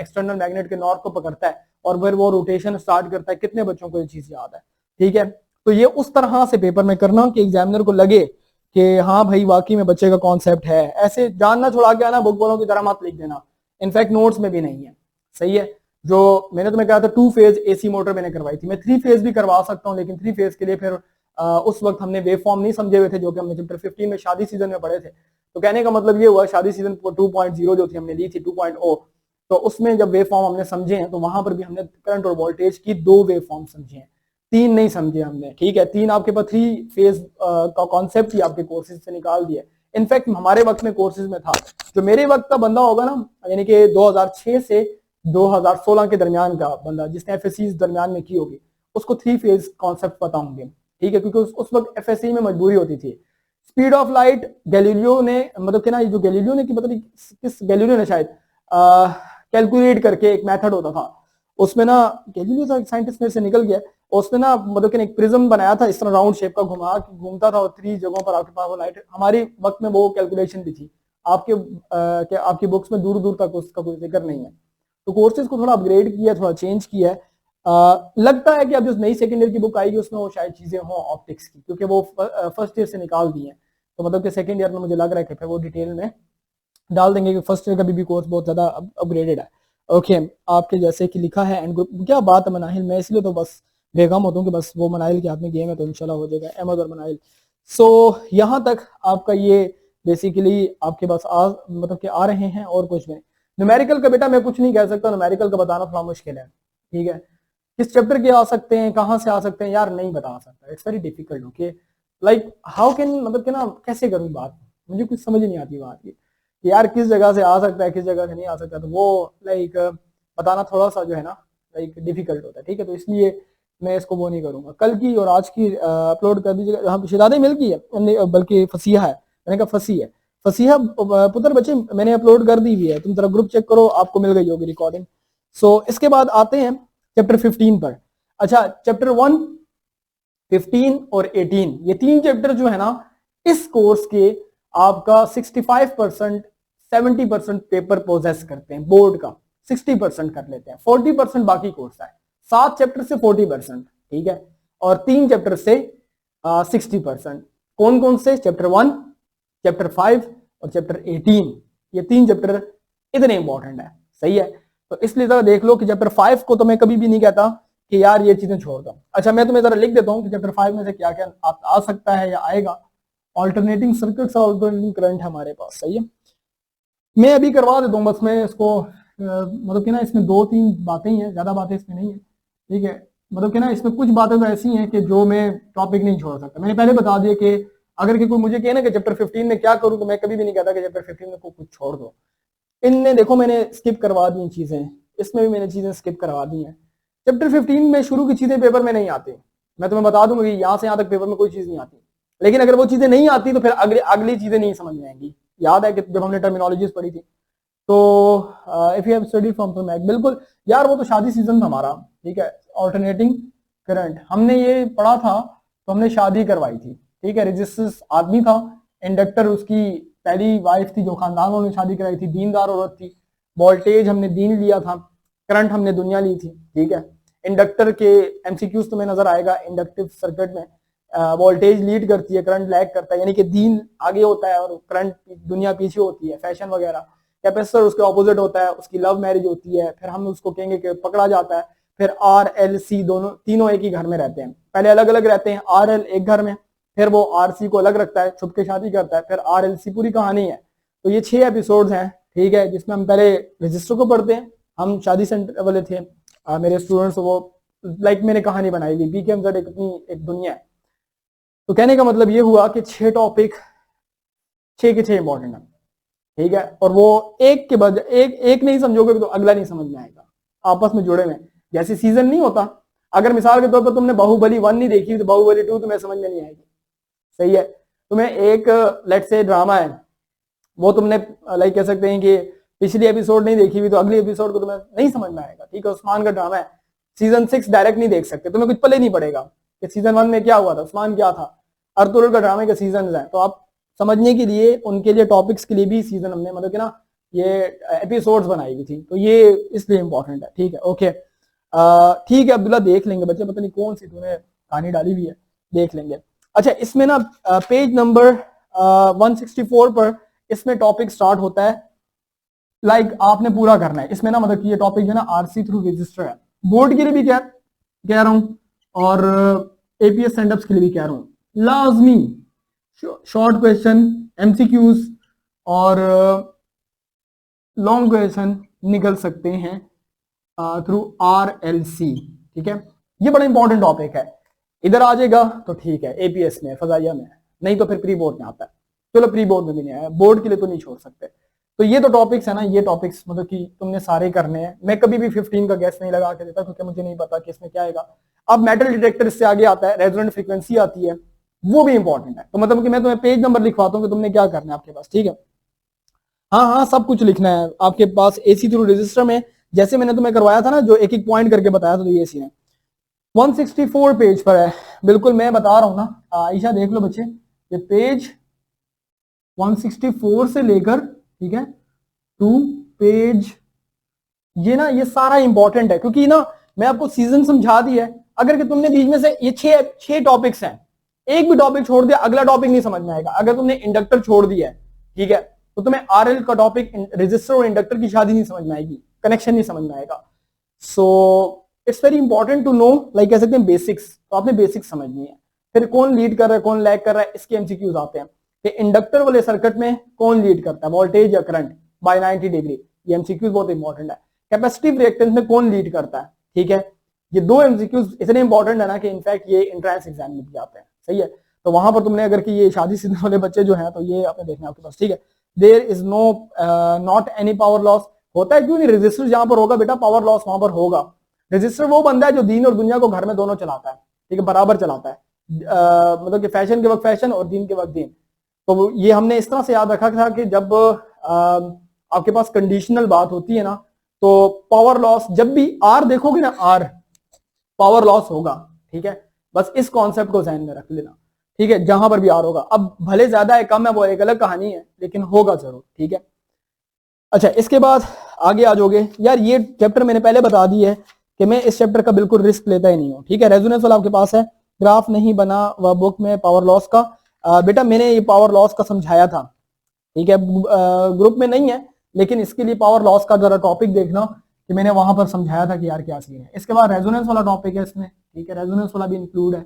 एक्सटर्नल मैग्नेट के नॉर्थ को पकड़ता है और फिर वो रोटेशन स्टार्ट करता है। कितने बच्चों को ये चीज याद है? ठीक है, तो ये उस तरह से पेपर में करना कि एग्जामिनर को लगे कि हाँ भाई वाकई में बच्चे का कॉन्सेप्ट है। ऐसे जानना छुड़ा के आना बुक वालों की तरह मत लिख देना, इनफैक्ट नोट्स में भी नहीं है। सही है, जो मैंने तुम्हें कहा था 2 फेज एसी मोटर मैंने करवाई थी, मैं 3 फेज भी करवा सकता हूँ, लेकिन 3 फेज के लिए फिर उस वक्त हमने वेव फॉर्म नहीं समझे हुए थे जो कि हमने चैप्टर 15 में शादी सीजन में पढ़े थे। तो कहने का मतलब ये हुआ शादी सीजन 2.0 जो थी हमने ली थी 2.0, तो उसमें जब वेव फॉर्म हमने समझे हैं तो वहां पर भी हमने करंट और वोल्टेज की 2 वेव फॉर्म समझे हैं, 3 नहीं समझे हमने। ठीक है, 3 आपके पास 3 फेज का कॉन्सेप्ट ही आपके कोर्सेज से निकाल दिया। इनफैक्ट हमारे वक्त में कोर्सेज में था, जो मेरे वक्त का बंदा होगा ना, यानी कि 2006 से 2016 के दरमियान का बंदा जिसने एफएससी दरमियान में की होगी, उसको 3 फेज कॉन्सेप्ट पता होंगे। ठीक है, क्योंकि उस वक्त एफएससी में मजबूरी होती थी। स्पीड ऑफ लाइट गैलीलियो ने, मतलब कि ना, ये जो गैलीलियो ने, कि पता नहीं किस गैलीलियो ने शायद कैलकुलेट करके एक मेथड होता था उसमें ना, गैलीलियो था एक साइंटिस्ट मेरे से निकल गया, उसने ना मतलब कि एक प्रिज्म बनाया था इस तरह राउंड शेप का, घूमता था और 3 जगहों पर आपके पास वो लाइट। हमारी वक्त में वो कैलकुलेशन भी थी, आपके आपकी बुक्स में दूर दूर तक उसका कोई जिक्र नहीं है। तो कोर्सेज को थोड़ा अपग्रेड किया, थोड़ा चेंज किया है। लगता है कि अब जो नई सेकेंड ईयर की बुक आएगी उसमें वो शायद चीजें हों ऑप्टिक्स की, क्योंकि वो फर्स्ट ईयर से निकाल दी है। तो मतलब कि सेकेंड ईयर में मुझे लग रहा है कि फिर वो डिटेल में डाल देंगे कि फर्स्ट ईयर का भी कोर्स बहुत ज्यादा अपग्रेडेड है। ओके, आपके जैसे कि लिखा है एंड ग्रुप, क्या बात है मनाहिल, मैं इसलिए तो बस बेगम होता हूँ कि बस वो मनाहिल के हाथ में गेम है तो इंशाल्लाह हो जाएगा, अहमद और मनाहिल। सो यहाँ तक आपका ये बेसिकली आपके पास मतलब कि आ रहे हैं और कुछ नहीं। न्यूमेरिकल का बेटा मैं कुछ नहीं कह सकता, न्यूमेरिकल का बताना थोड़ा मुश्किल है। ठीक है, किस चैप्टर के आ सकते हैं, कहाँ से आ सकते हैं, यार नहीं बता सकता, it's very difficult. Okay, like how can, मतलब कि ना कैसे करूँ बात, मुझे कुछ समझ नहीं आती बात की कि यार किस जगह से आ सकता है किस जगह से नहीं आ सकता, तो वो लाइक बताना थोड़ा सा जो है ना लाइक डिफिकल्ट होता है। ठीक है, तो इसलिए मैं इसको वो नहीं करूंगा। कल की और आज की अपलोड कर दीजिएगा। हाँ, शिदादे मिल की है, बल्कि फसीहा है, मैंने कहा फसी है, फसीहा पुत्र बच्चे मैंने अपलोड कर दी हुई है, तुम जरा ग्रुप चेक करो, आपको मिल गई होगी रिकॉर्डिंग। सो इसके बाद आते हैं चैप्टर 15 पर। अच्छा, चैप्टर 1, 15 और 18, ये 3 चैप्टर जो है ना इस कोर्स के आपका 65% 70% पेपर पोजेस करते हैं, बोर्ड का 60% कर लेते हैं, 40% बाकी कोर्स है। 7 चैप्टर से 40%, ठीक है, और 3 चैप्टर से 60%। कौन कौन से? चैप्टर 1, चैप्टर 5 और चैप्टर 18, ये 3 चैप्टर इतने इंपॉर्टेंट है। सही है, तो इसलिए जरा देख लो कि चैप्टर 5 को तो मैं कभी भी नहीं कहता कि यार ये चीजें छोड़ दो। अच्छा, मैं तुम्हें जरा लिख देता हूँ कि चैप्टर 5 में से क्या क्या आ सकता है या आएगा। ऑल्टरनेटिंग सर्किट्स और ऑल्टरनेटिंग करंट हमारे पास। सही है, मैं अभी करवा देता हूँ बस, मैं इसको मतलब कि ना इसमें 2-3 बातें ही हैं, ज्यादा बातें इसमें नहीं है। ठीक है, मतलब कि ना इसमें कुछ बातें तो ऐसी हैं कि जो मैं टॉपिक नहीं छोड़ सकता। मैंने पहले बता दिया कि अगर कोई मुझे कहे ना कि चैप्टर 15 में क्या करूँ, तो मैं कभी भी नहीं कहता कि चैप्टर 15 में कुछ छोड़ दो। इनने देखो मैंने स्किप करवा दी चीजें, इसमें भी मैंने चीजें स्किप करवा दी हैं। चैप्टर 15 में शुरू की चीजें पेपर में नहीं आती, मैं तुम्हें बता दूंगा कि यहाँ से यहाँ तक पेपर में कोई चीज नहीं आती। लेकिन अगर वो चीजें नहीं आती तो फिर अगली चीजें नहीं समझ में आएंगी। याद है कि जब हमने टर्मिनोलॉजीज पढ़ी थी, तो if you have studied from the mac, बिल्कुल यार वो तो शादी सीजन था हमारा। ठीक है, ऑल्टरनेटिंग करंट हमने ये पढ़ा था, तो हमने शादी करवाई थी। ठीक है, रेजिस्टेंस आदमी था, इंडक्टर उसकी पहली वाइफ थी जो खानदान वालों ने शादी कराई थी, दीनदार औरत थी। वोल्टेज हमने दीन लिया था, करंट हमने दुनिया ली थी। ठीक है, इंडक्टर के एमसीक्यूज तुम्हें नजर आएगा, इंडक्टिव सर्किट में वोल्टेज लीड करती है, करंट लैग करता है, यानी कि दीन आगे होता है और करंट दुनिया पीछे होती है, फैशन वगैरह। कैपेसिटर उसके ऑपोजिट होता है, उसकी लव मैरिज होती है, फिर हम उसको कहेंगे कि पकड़ा जाता है। फिर आर एल सी दोनों तीनों एक ही घर में रहते हैं, पहले अलग अलग रहते हैं, आर एल एक घर में, फिर वो आर सी को अलग रखता है, छुप के शादी करता है, फिर आर एल सी, पूरी कहानी है। तो ये 6 एपिसोड्स हैं। ठीक है, जिसमें हम पहले रजिस्टर को पढ़ते हैं, हम शादी सेंटर वाले थे, मेरे स्टूडेंट्स, वो लाइक मैंने कहानी बनाई थी बीकेएमजेड एक दुनिया है। तो कहने का मतलब ये हुआ कि 6 टॉपिक, 6 के 6 इंपॉर्टेंट है। ठीक है, और वो एक के बाद एक नहीं समझोगे तो अगला नहीं समझ में आएगा, आपस में जुड़े हुए। जैसे सीजन नहीं होता, अगर मिसाल के तौर पर तुमने बाहुबली 1 नहीं देखी तो बाहुबली 2 तुम्हें समझ में नहीं आएगी। सही है, तुम्हें एक लेट्स से ड्रामा है, वो तुमने लाइक कह सकते हैं कि पिछली एपिसोड नहीं देखी हुई तो अगली एपिसोड को तुम्हें नहीं समझ में आएगा, ठीक है। उस्मान का ड्रामा है, सीजन 6 डायरेक्ट नहीं देख सकते, तुम्हें कुछ पता नहीं पड़ेगा कि सीजन 1 में क्या हुआ था, उस्मान क्या था। अर्तुगरुल का ड्रामे के सीजन है, तो आप समझने के लिए उनके लिए टॉपिक्स के लिए भी सीजन हमने मतलब कि ना ये एपिसोड्स बनाई हुई थी, तो ये इसलिए इंपॉर्टेंट है, ठीक है। ओके ठीक है अब्दुल्ला, देख लेंगे बच्चे, पता नहीं कौन सी तूने कहानी डाली हुई है, देख लेंगे। अच्छा इसमें ना पेज नंबर 164 पर इसमें टॉपिक स्टार्ट होता है, लाइक आपने पूरा करना है इसमें ना, मतलब कि ये टॉपिक जो है ना आरसी थ्रू रजिस्टर है, बोर्ड के लिए भी कह रहा हूं और एपीएस सेंडअप्स के लिए भी कह रहा हूं। लाजमी शॉर्ट क्वेश्चन, एमसीक्यूज और लॉन्ग क्वेश्चन निकल सकते हैं थ्रू आरएलसी, ठीक है। ये बड़ा इंपॉर्टेंट टॉपिक है, इधर आ जाएगा तो ठीक है, एपीएस में फजाइया में, नहीं तो फिर प्री बोर्ड में आता है। चलो प्री बोर्ड में भी नहीं आया, बोर्ड के लिए तो नहीं छोड़ सकते। तो ये तो टॉपिक्स है ना, ये टॉपिक्स मतलब कि तुमने सारे करने हैं। मैं कभी भी 15 का गैस नहीं लगा के देता क्योंकि मुझे नहीं पता कि इसमें क्या आएगा। अब मेटल डिटेक्टर इससे आगे आता है, रेजोनेंट फ्रीक्वेंसी आती है, वो भी इंपॉर्टेंट है। तो मतलब कि मैं तुम्हें पेज नंबर लिखवाता हूँ कि तुमने क्या करना है आपके पास, ठीक है। हाँ हाँ सब कुछ लिखना है आपके पास एसी थ्रू रजिस्टर में, जैसे मैंने तुम्हें करवाया था ना, जो एक एक पॉइंट करके बताया था, तो ये सीन है 164 पेज पर है, बिल्कुल मैं बता रहा हूं ना। आयशा देख लो बच्चे, ये पेज 164 से लेकर, ठीक है, टू पेज, ये ना ये सारा इंपॉर्टेंट है क्योंकि ना मैं आपको सीजन समझा दी है। अगर कि तुमने बीच में से ये छह टॉपिक्स हैं, एक भी टॉपिक छोड़ दिया, अगला टॉपिक नहीं समझ में आएगा। अगर तुमने इंडक्टर छोड़ दिया है, ठीक है, तो तुम्हें आरएल का टॉपिक, रजिस्टर और इंडक्टर की शादी नहीं समझ में आएगी, कनेक्शन नहीं समझ में आएगा। So it's very important to know, like कह सकते हैं बेसिक्स, तो आपने बेसिक्स समझनी है। फिर कौन लीड कर रहा है, कौन लैग कर रहा है, इसके एमसीक्यूज आते हैं कि इंडक्टर वाले सर्किट में कौन लीड करता है, वोल्टेज या करंट बाय 90 डिग्री, ये एमसीक्यूज बहुत इंपॉर्टेंट है। कैपेसिटिव रिएक्टेंस में कौन लीड करता है, ठीक है। ये दो एमसीक्यूज इतने इंपॉर्टेंट है ना कि इनफैक्ट ये एंट्रेंस एग्जाम में भी आते हैं, सही है। तो वहां पर तुमने अगर कि ये शादी सीजन वाले बच्चे जो हैं, तो ये आपने देखना है आपके पास, ठीक है। There is no not any power loss, होता है क्यों नहीं, रजिस्टर जहां पर होगा बेटा पावर लॉस वहां पर होगा। रजिस्टर वो बंदा है जो दीन और दुनिया को घर में दोनों चलाता है, ठीक है, बराबर चलाता है, मतलब कि फैशन के वक्त फैशन और दीन के वक्त दीन। तो ये हमने इस तरह से याद रखा था कि जब आपके पास कंडीशनल बात होती है ना, तो पावर लॉस जब भी आर देखोगे ना, आर पावर लॉस होगा, ठीक है। बस इस कॉन्सेप्ट को ध्यान में रख लेना, ठीक है, जहां पर भी आर होगा। अब भले ज्यादा है कम है वो एक अलग कहानी है, लेकिन होगा जरूर, ठीक है। अच्छा इसके बाद आगे आ जाओगे यार, ये चैप्टर मैंने पहले बता दी है कि मैं इस चैप्टर का बिल्कुल रिस्क लेता ही नहीं हूँ, ठीक है। रेजोनेंस वाला आपके पास है, ग्राफ नहीं बना वह बुक में पावर लॉस का, बेटा मैंने ये पावर लॉस का समझाया था, ठीक है, ग्रुप में नहीं है, लेकिन इसके लिए पावर लॉस का जरा टॉपिक देखना कि मैंने वहां पर समझाया था कि यार क्या सीन है। इसके बाद रेजोनेंस वाला टॉपिक है इसमें, ठीक है, रेजोनेंस वाला भी इंक्लूड है।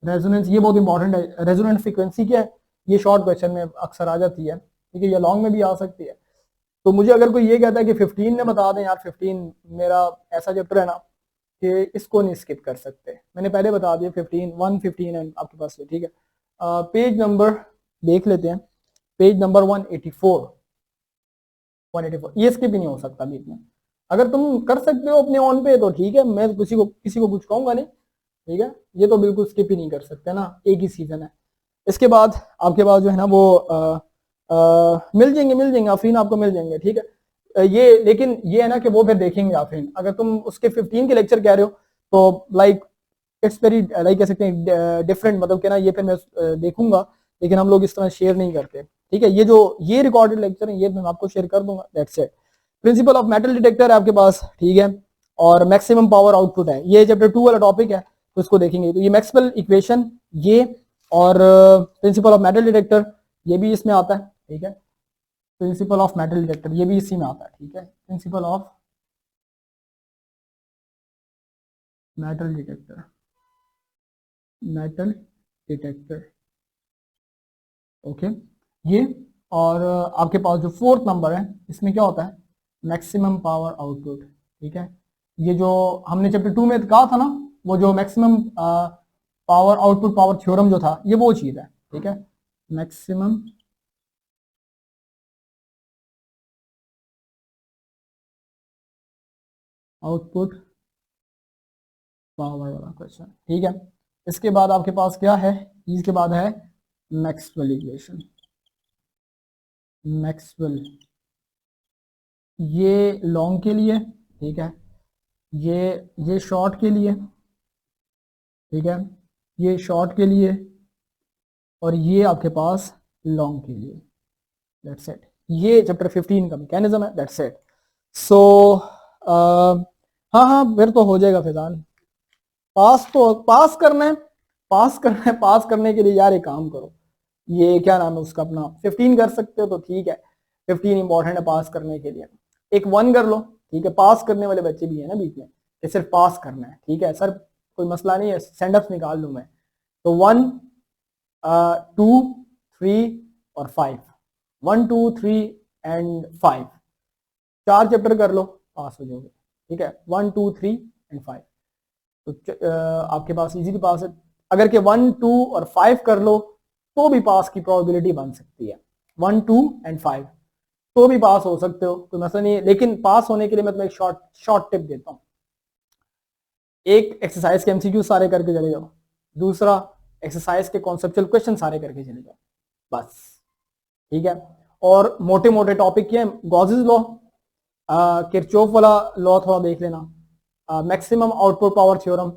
रेजोनेंस ये बहुत इंपॉर्टेंट है, रेजोनेंट फ्रीक्वेंसी क्या है, ये शॉर्ट क्वेश्चन में अक्सर आ जाती है, ठीक है, ये लॉन्ग में भी आ सकती है। तो मुझे अगर कोई ये कहता है कि 15 में बता दें यार, 15 मेरा ऐसा चैप्टर है ना कि इसको नहीं स्किप कर सकते, मैंने पहले बता दिया 15 115 है आपके पास, ठीक है। पेज नंबर देख लेते हैं, पेज नंबर 184, 184 ये स्किप ही नहीं हो सकता बीच में। अगर तुम कर सकते हो अपने ऑन पे तो ठीक है, मैं किसी को कुछ कहूंगा नहीं, ठीक है। ये तो बिल्कुल स्किप ही नहीं कर सकते ना, एक ही सीजन है। इसके बाद आपके पास जो है ना वो मिल जाएंगे आफरीन, आपको मिल जाएंगे, ठीक है। ये लेकिन ये है ना कि वो फिर देखेंगे आफरीन, अगर तुम उसके 15 के लेक्चर कह रहे हो तो लाइक इट्स वेरी लाइक कह सकते हैं डिफरेंट, मतलब कि ना ये फिर मैं देखूंगा, लेकिन हम लोग इस तरह शेयर नहीं करते, ठीक है। ये जो ये रिकॉर्डेड लेक्चर है ये मैं आपको शेयर कर दूंगा, that's it. Principle of metal detector है आपके पास, ठीक है, और मैक्सिमम पावर आउटपुट है, ये चैप्टर 2 वाला टॉपिक है, तो इसको देखेंगे। तो ये मैक्सवेल इक्वेशन ये, और प्रिंसिपल ऑफ मेटल डिटेक्टर ये भी इसमें आता है, ठीक है। प्रिंसिपल ऑफ मेटल डिटेक्टर ये भी इसी में आता है, ठीक है, principle of metal detector, metal detector, okay ये। और आपके पास जो 4th नंबर है इसमें क्या होता है, मैक्सिमम पावर आउटपुट, ठीक है। ये जो हमने चैप्टर 2 में कहा था ना, वो जो maximum power output power theorem जो था, ये वो चीज है, ठीक है, मैक्सिमम आउटपुट पावर वाला क्वेश्चन, ठीक है। इसके बाद आपके पास क्या है, इसके बाद है मैक्सवेल इक्वेशन, मैक्सवेल, ये लॉन्ग के लिए, ठीक है, ये शॉर्ट के लिए, ठीक है, ये शॉर्ट के लिए, और ये आपके पास लॉन्ग के लिए। दैट्स इट, ये चैप्टर 15 का मैकेनिज्म है। That's it. सो हाँ हाँ फिर तो हो जाएगा फैजान, पास तो पास करना है, पास करना है। पास करने के लिए यार एक काम करो, ये क्या नाम है उसका, अपना 15 कर सकते हो तो ठीक है, 15 इंपॉर्टेंट है पास करने के लिए। एक 1 कर लो, ठीक है, पास करने वाले बच्चे भी है ना बीच में, कि सिर्फ पास करना है, ठीक है सर कोई मसला नहीं है, सेंडअप्स निकाल लूँ मैं। तो 1 2 3 और 5, 1 2 3 एंड 5, 4 चैप्टर कर लो, पास हो जाओगे, ठीक है, 1 2 3 एंड 5। तो आपके पास इजीली पास है। अगर के 1 2 और 5 कर लो तो भी पास की प्रोबेबिलिटी बन सकती है, 1 2 एंड 5 तो भी पास हो सकते हो, कोई मसला नहीं है। लेकिन पास होने के लिए मैं तुम्हें एक शॉर्ट टिप देता हूँ। एक एक्सरसाइज के एमसीक्यू सारे करके चले जाओ, दूसरा एक्सरसाइज के कॉन्सेप्चुअल क्वेश्चन सारे करके चले जाओ, बस, ठीक है। और मोटे मोटे टॉपिक क्या है, गॉसेस लॉ, किरचॉफ वाला लॉ थोड़ा देख लेना, maximum output power theorem,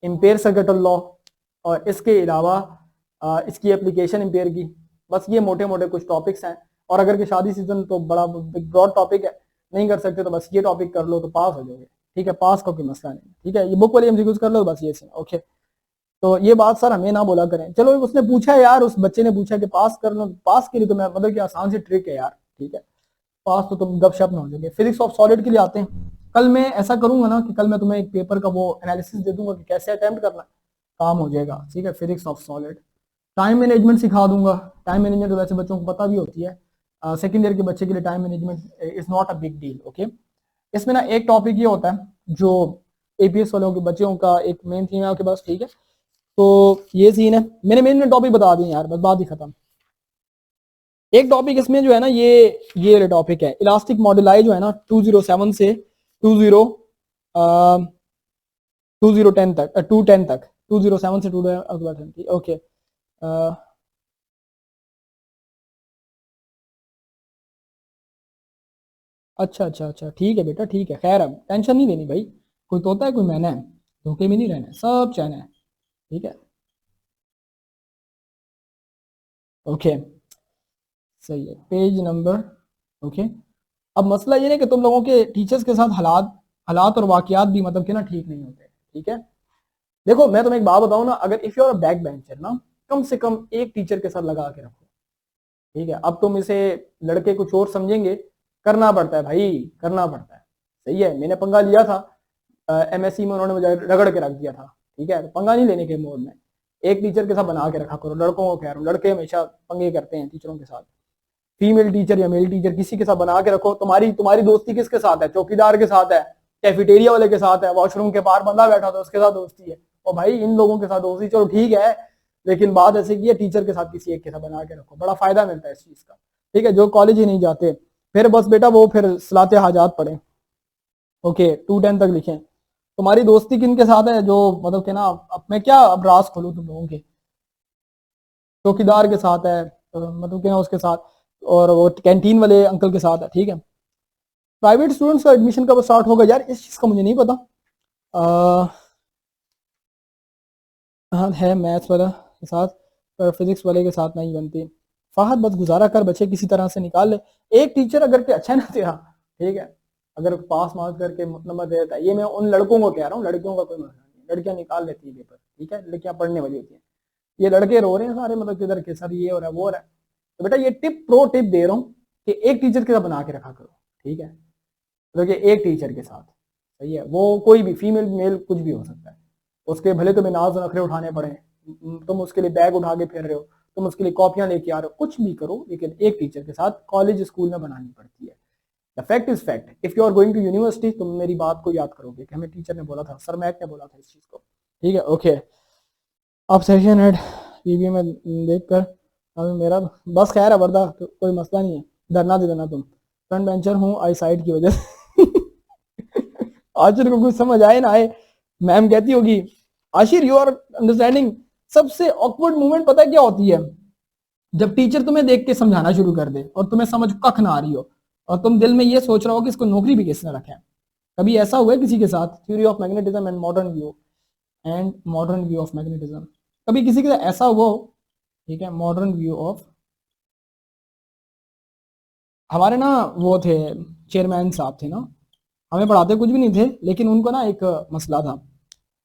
ampere circuital law, और इसके अलावा इसकी एप्लीकेशन एम्पेयर की। बस ये मोटे मोटे कुछ टॉपिक्स हैं। और अगर कि शादी सीजन तो बड़ा ब्रॉड टॉपिक है, नहीं कर सकते तो बस ये टॉपिक कर लो तो पास हो जाओगे, ठीक है, पास का कोई मसला नहीं, ठीक है। ये बुक वाली एमसीक्यूज कर लो बस, ये सीन ओके। तो ये बात सर हमें ना बोला करें। चलो उसने पूछा यार, उस बच्चे ने पूछा कि पास कर लो, पास के लिए तो मैं मतलब कि आसान सी ट्रिक है यार, ठीक है, पास तो तुम गपशप में हो जाओगे। फिजिक्स ऑफ सॉलिड के लिए आते हैं। कल मैं ऐसा करूंगा ना कि कल मैं तुम्हें एक पेपर का वो एनालिसिस दे दूंगा कि कैसे अटेम्प्ट करना है, काम हो जाएगा, ठीक है। Physics of solid, time management सिखा दूंगा। टाइम मैनेजमेंट तो वैसे बच्चों को पता भी होती है, सेकेंड ईयर के बच्चे के लिए time management is not a big deal, okay. इसमें ना एक टॉपिक ये होता है जो एपीएस वालों के बच्चों का एक मेन थीम है आपके पास, ठीक है। तो ये सीन है, मैंने मेन टॉपिक बता दिए यार, बस बात ही खत्म। एक टॉपिक इसमें जो है ना, ये टॉपिक है इलास्टिक मॉडलाई, जो है ना 207 से 2010 तक, 210 तक, 207 से 210, ओके। अच्छा अच्छा अच्छा, ठीक है बेटा, ठीक है, खैर अब टेंशन नहीं लेनी भाई, कोई तोता है कोई मैना है, धोखे में नहीं रहना है, सब चैन है, ठीक है, ओके, सही है। Page number, okay. अब मसला ये है कि तुम लोगों के टीचर्स के साथ हालात हालात और वाकयात भी मतलब कि ना ठीक नहीं होते, ठीक है। देखो मैं तुम्हें एक बात बताऊं ना, अगर if you are a back bencher ना, कम से कम एक टीचर के साथ लगा के रखो, ठीक है। अब तुम इसे लड़के कुछ और समझेंगे, करना पड़ता है भाई, करना पड़ता है, सही है। मैंने पंगा लिया था एमएससी में, उन्होंने मुझे रगड़ के रख दिया था, ठीक है। तो पंगा नहीं लेने के मोड में, एक टीचर के साथ बना के रखा करो। लड़कों को कह रहा हूँ, लड़के हमेशा पंगे करते हैं टीचरों के साथ, फीमेल टीचर या मेल टीचर किसी के साथ बना के रखो। तुम्हारी तुम्हारी दोस्ती किसके साथ है, चौकीदार के साथ है, कैफेटेरिया वाले के साथ है, वॉशरूम के बाहर बंदा बैठा था उसके साथ दोस्ती है, और भाई इन लोगों के साथ दोस्ती चलो ठीक है, लेकिन बात ऐसे की है टीचर के साथ किसी एक के साथ बना के रखो, बड़ा फायदा मिलता है इस चीज का, ठीक है। जो कॉलेज ही नहीं जाते फिर बस बेटा वो फिर सलाते हाजात पढ़े, ओके, 210 तक लिखें। तुम्हारी दोस्ती किन के साथ है, जो मतलब कि ना, अब मैं क्या अब राज खोलूं तुम लोगों के, चौकीदार के साथ है, मतलब कि ना उसके साथ, और वो कैंटीन वाले अंकल के साथ है, ठीक है। प्राइवेट स्टूडेंट्स का एडमिशन कब स्टार्ट होगा यार, इस चीज का मुझे नहीं पता। हाँ है मैथ्स वाला के साथ, पर फिजिक्स वाले के साथ नहीं बनती। फाहद बस गुजारा कर, बच्चे किसी तरह से निकाल ले। एक टीचर अगर के अच्छा है ना तेरा, ठीक है, अगर पास मार्क्स करके नंबर दे देता है, ये मैं उन लड़कों को कह रहा हूँ, लड़कियों का कोई मसला नहीं, लड़कियां निकाल लेती है पेपर, ठीक है, लड़कियां पढ़ने वाली होती है। ये लड़के रो रहे हैं सारे, मतलब किधर के सर ये हो रहा है वो हो रहा है। तो बेटा ये प्रो टिप दे रहा हूँ कि एक टीचर के साथ बना के रखा करो, ठीक है, मतलब कि एक टीचर के साथ, सही है। वो कोई भी फीमेल मेल कुछ भी हो सकता है, उसके भले तुम्हें नाज नखरे उठाने पड़े, तुम उसके लिए बैग उठा के फिर रहे हो, तुम उसके लिए कॉपियां लेके आ रहे हो, कुछ भी करो, लेकिन एक टीचर के साथ कॉलेज स्कूल में बनानी पड़ती है। The fact is fact, if you are going to university, तुम मेरी बात को याद करोगे कि हमें टीचर ने बोला था, सर मैक ने बोला था इस चीज को, ठीक है, ओके। अब सेशन हेड टीवी में देख कर अब मेरा बस, खैर है वर्दा, तो कोई मसला नहीं है, धरना दे देना तुम। फ्रंट बेंचर हूँ आई साइड की वजह से आशिर को कुछ समझ आए ना आए, मैम कहती होगी आशिर यू आर अंडरस्टैंडिंग। सबसे ऑकवर्ड मोमेंट पता है क्या होती है, जब टीचर तुम्हें देख के समझाना शुरू कर दे और तुम्हें समझ कख ना आ रही हो और तुम दिल में ये सोच रहे हो कि इसको नौकरी भी किसने रखा है। कभी ऐसा हुआ है किसी के साथ? Theory of magnetism and modern view of magnetism, कभी किसी के साथ ऐसा हुआ हो? ठीक है, मॉडर्न व्यू ऑफ, हमारे ना वो थे चेयरमैन साहब थे ना, हमें पढ़ाते कुछ भी नहीं थे, लेकिन उनको ना एक मसला था।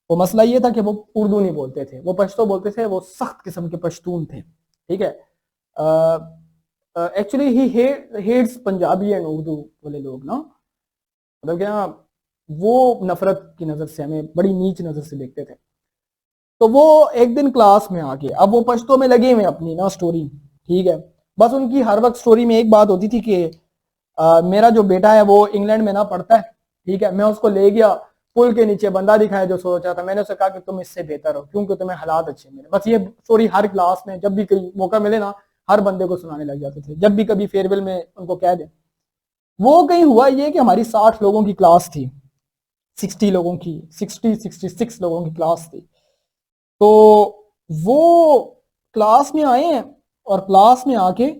वो मसला ये था कि वो उर्दू नहीं बोलते थे, वो पश्तो बोलते थे, वो सख्त किस्म के पश्तून थे। ठीक है, actually he hates Punjabi and Urdu वाले लोग ना, मतलब क्या, वो नफरत की नजर से हमें बड़ी नीच नजर से देखते थे। तो वो एक दिन क्लास में आके, अब वो पश्तो में लगे हुए अपनी ना स्टोरी, ठीक है, बस उनकी हर वक्त स्टोरी में एक बात होती थी कि मेरा जो बेटा है वो इंग्लैंड में ना पढ़ता है, ठीक है, मैं उसको ले गया, पुल के नीचे बंदा दिखाया जो सोच रहा था, मैंने उससे कहा कि तुम इससे बेहतर हो क्योंकि तुम्हें हालात अच्छे मिले। बस ये स्टोरी हर क्लास में जब भी कहीं मौका मिले ना, हर बंदे को सुनाने लग जाते थे, जब भी कभी फेयरवेल में उनको कह दे। वो कहीं हुआ ये कि हमारी 60 लोगों की क्लास थी, 60 लोगों की, 66 लोगों की क्लास थी। तो वो क्लास में आए हैं और क्लास में आके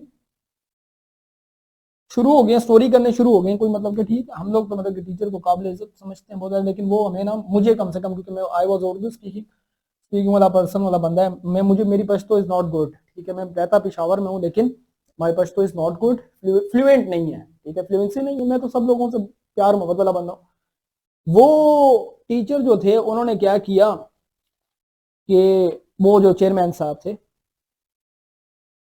शुरू हो गए, स्टोरी करने शुरू हो गए, कोई मतलब कि ठीक, हम लोग तो मतलब कि टीचर को काबिल इज्जत समझते हैं बहुत ज़्यादा, लेकिन वो हमें ना, मुझे कम से कम, क्योंकि मैं आई वाज उर्दू स्पीकिंग वाला पर्सन वाला बंदा है मैं, मुझे मेरी पश्तो इज नॉट गुड, ठीक है, मैं रहता पिशावर में हूँ, लेकिन my Pashto is not good, fluent नहीं है, ठीक है, फ्लुएंसी नहीं है, मैं तो सब लोगों से प्यार मोहब्बत वाला बंदा हूँ। वो टीचर जो थे उन्होंने क्या किया कि वो जो चेयरमैन साहब थे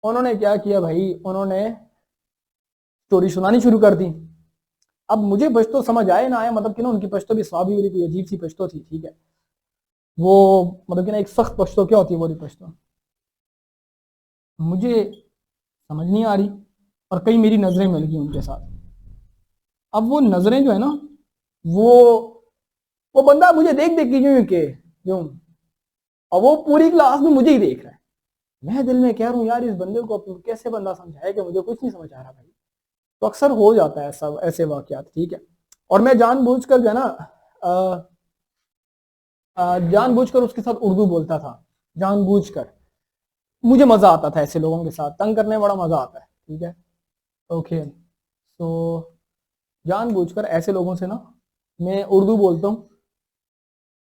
उन्होंने क्या किया भाई, उन्होंने स्टोरी सुनानी शुरू कर दी। अब मुझे पश्तो समझ आए ना आए, मतलब कि ना उनकी पश्तो भी स्वाभी वाली कोई अजीब सी पश्तो थी, ठीक है, वो मतलब कि ना एक सख्त पश्तो क्या होती है, वो वाली पश्तो मुझे समझ नहीं आ रही, और कई मेरी नजरें मिल गई उनके साथ। अब वो नजरें जो है ना, वो वो बंदा मुझे देख देख के यूं, और वो पूरी क्लास में मुझे ही देख रहा है। मैं दिल में कह रहा हूँ यार इस बंदे को कैसे बंदा समझाए कि मुझे कुछ नहीं समझ आ रहा भाई। तो अक्सर हो जाता है ऐसा, ऐसे वाकयात, ठीक है। और मैं जानबूझकर जो है ना, जानबूझकर उसके साथ उर्दू बोलता था, जानबूझकर, मुझे मजा आता था ऐसे लोगों के साथ तंग करने में, बड़ा मजा आता है, ठीक है, ओके। तो जानबूझकर ऐसे लोगों से ना मैं उर्दू बोलता हूँ,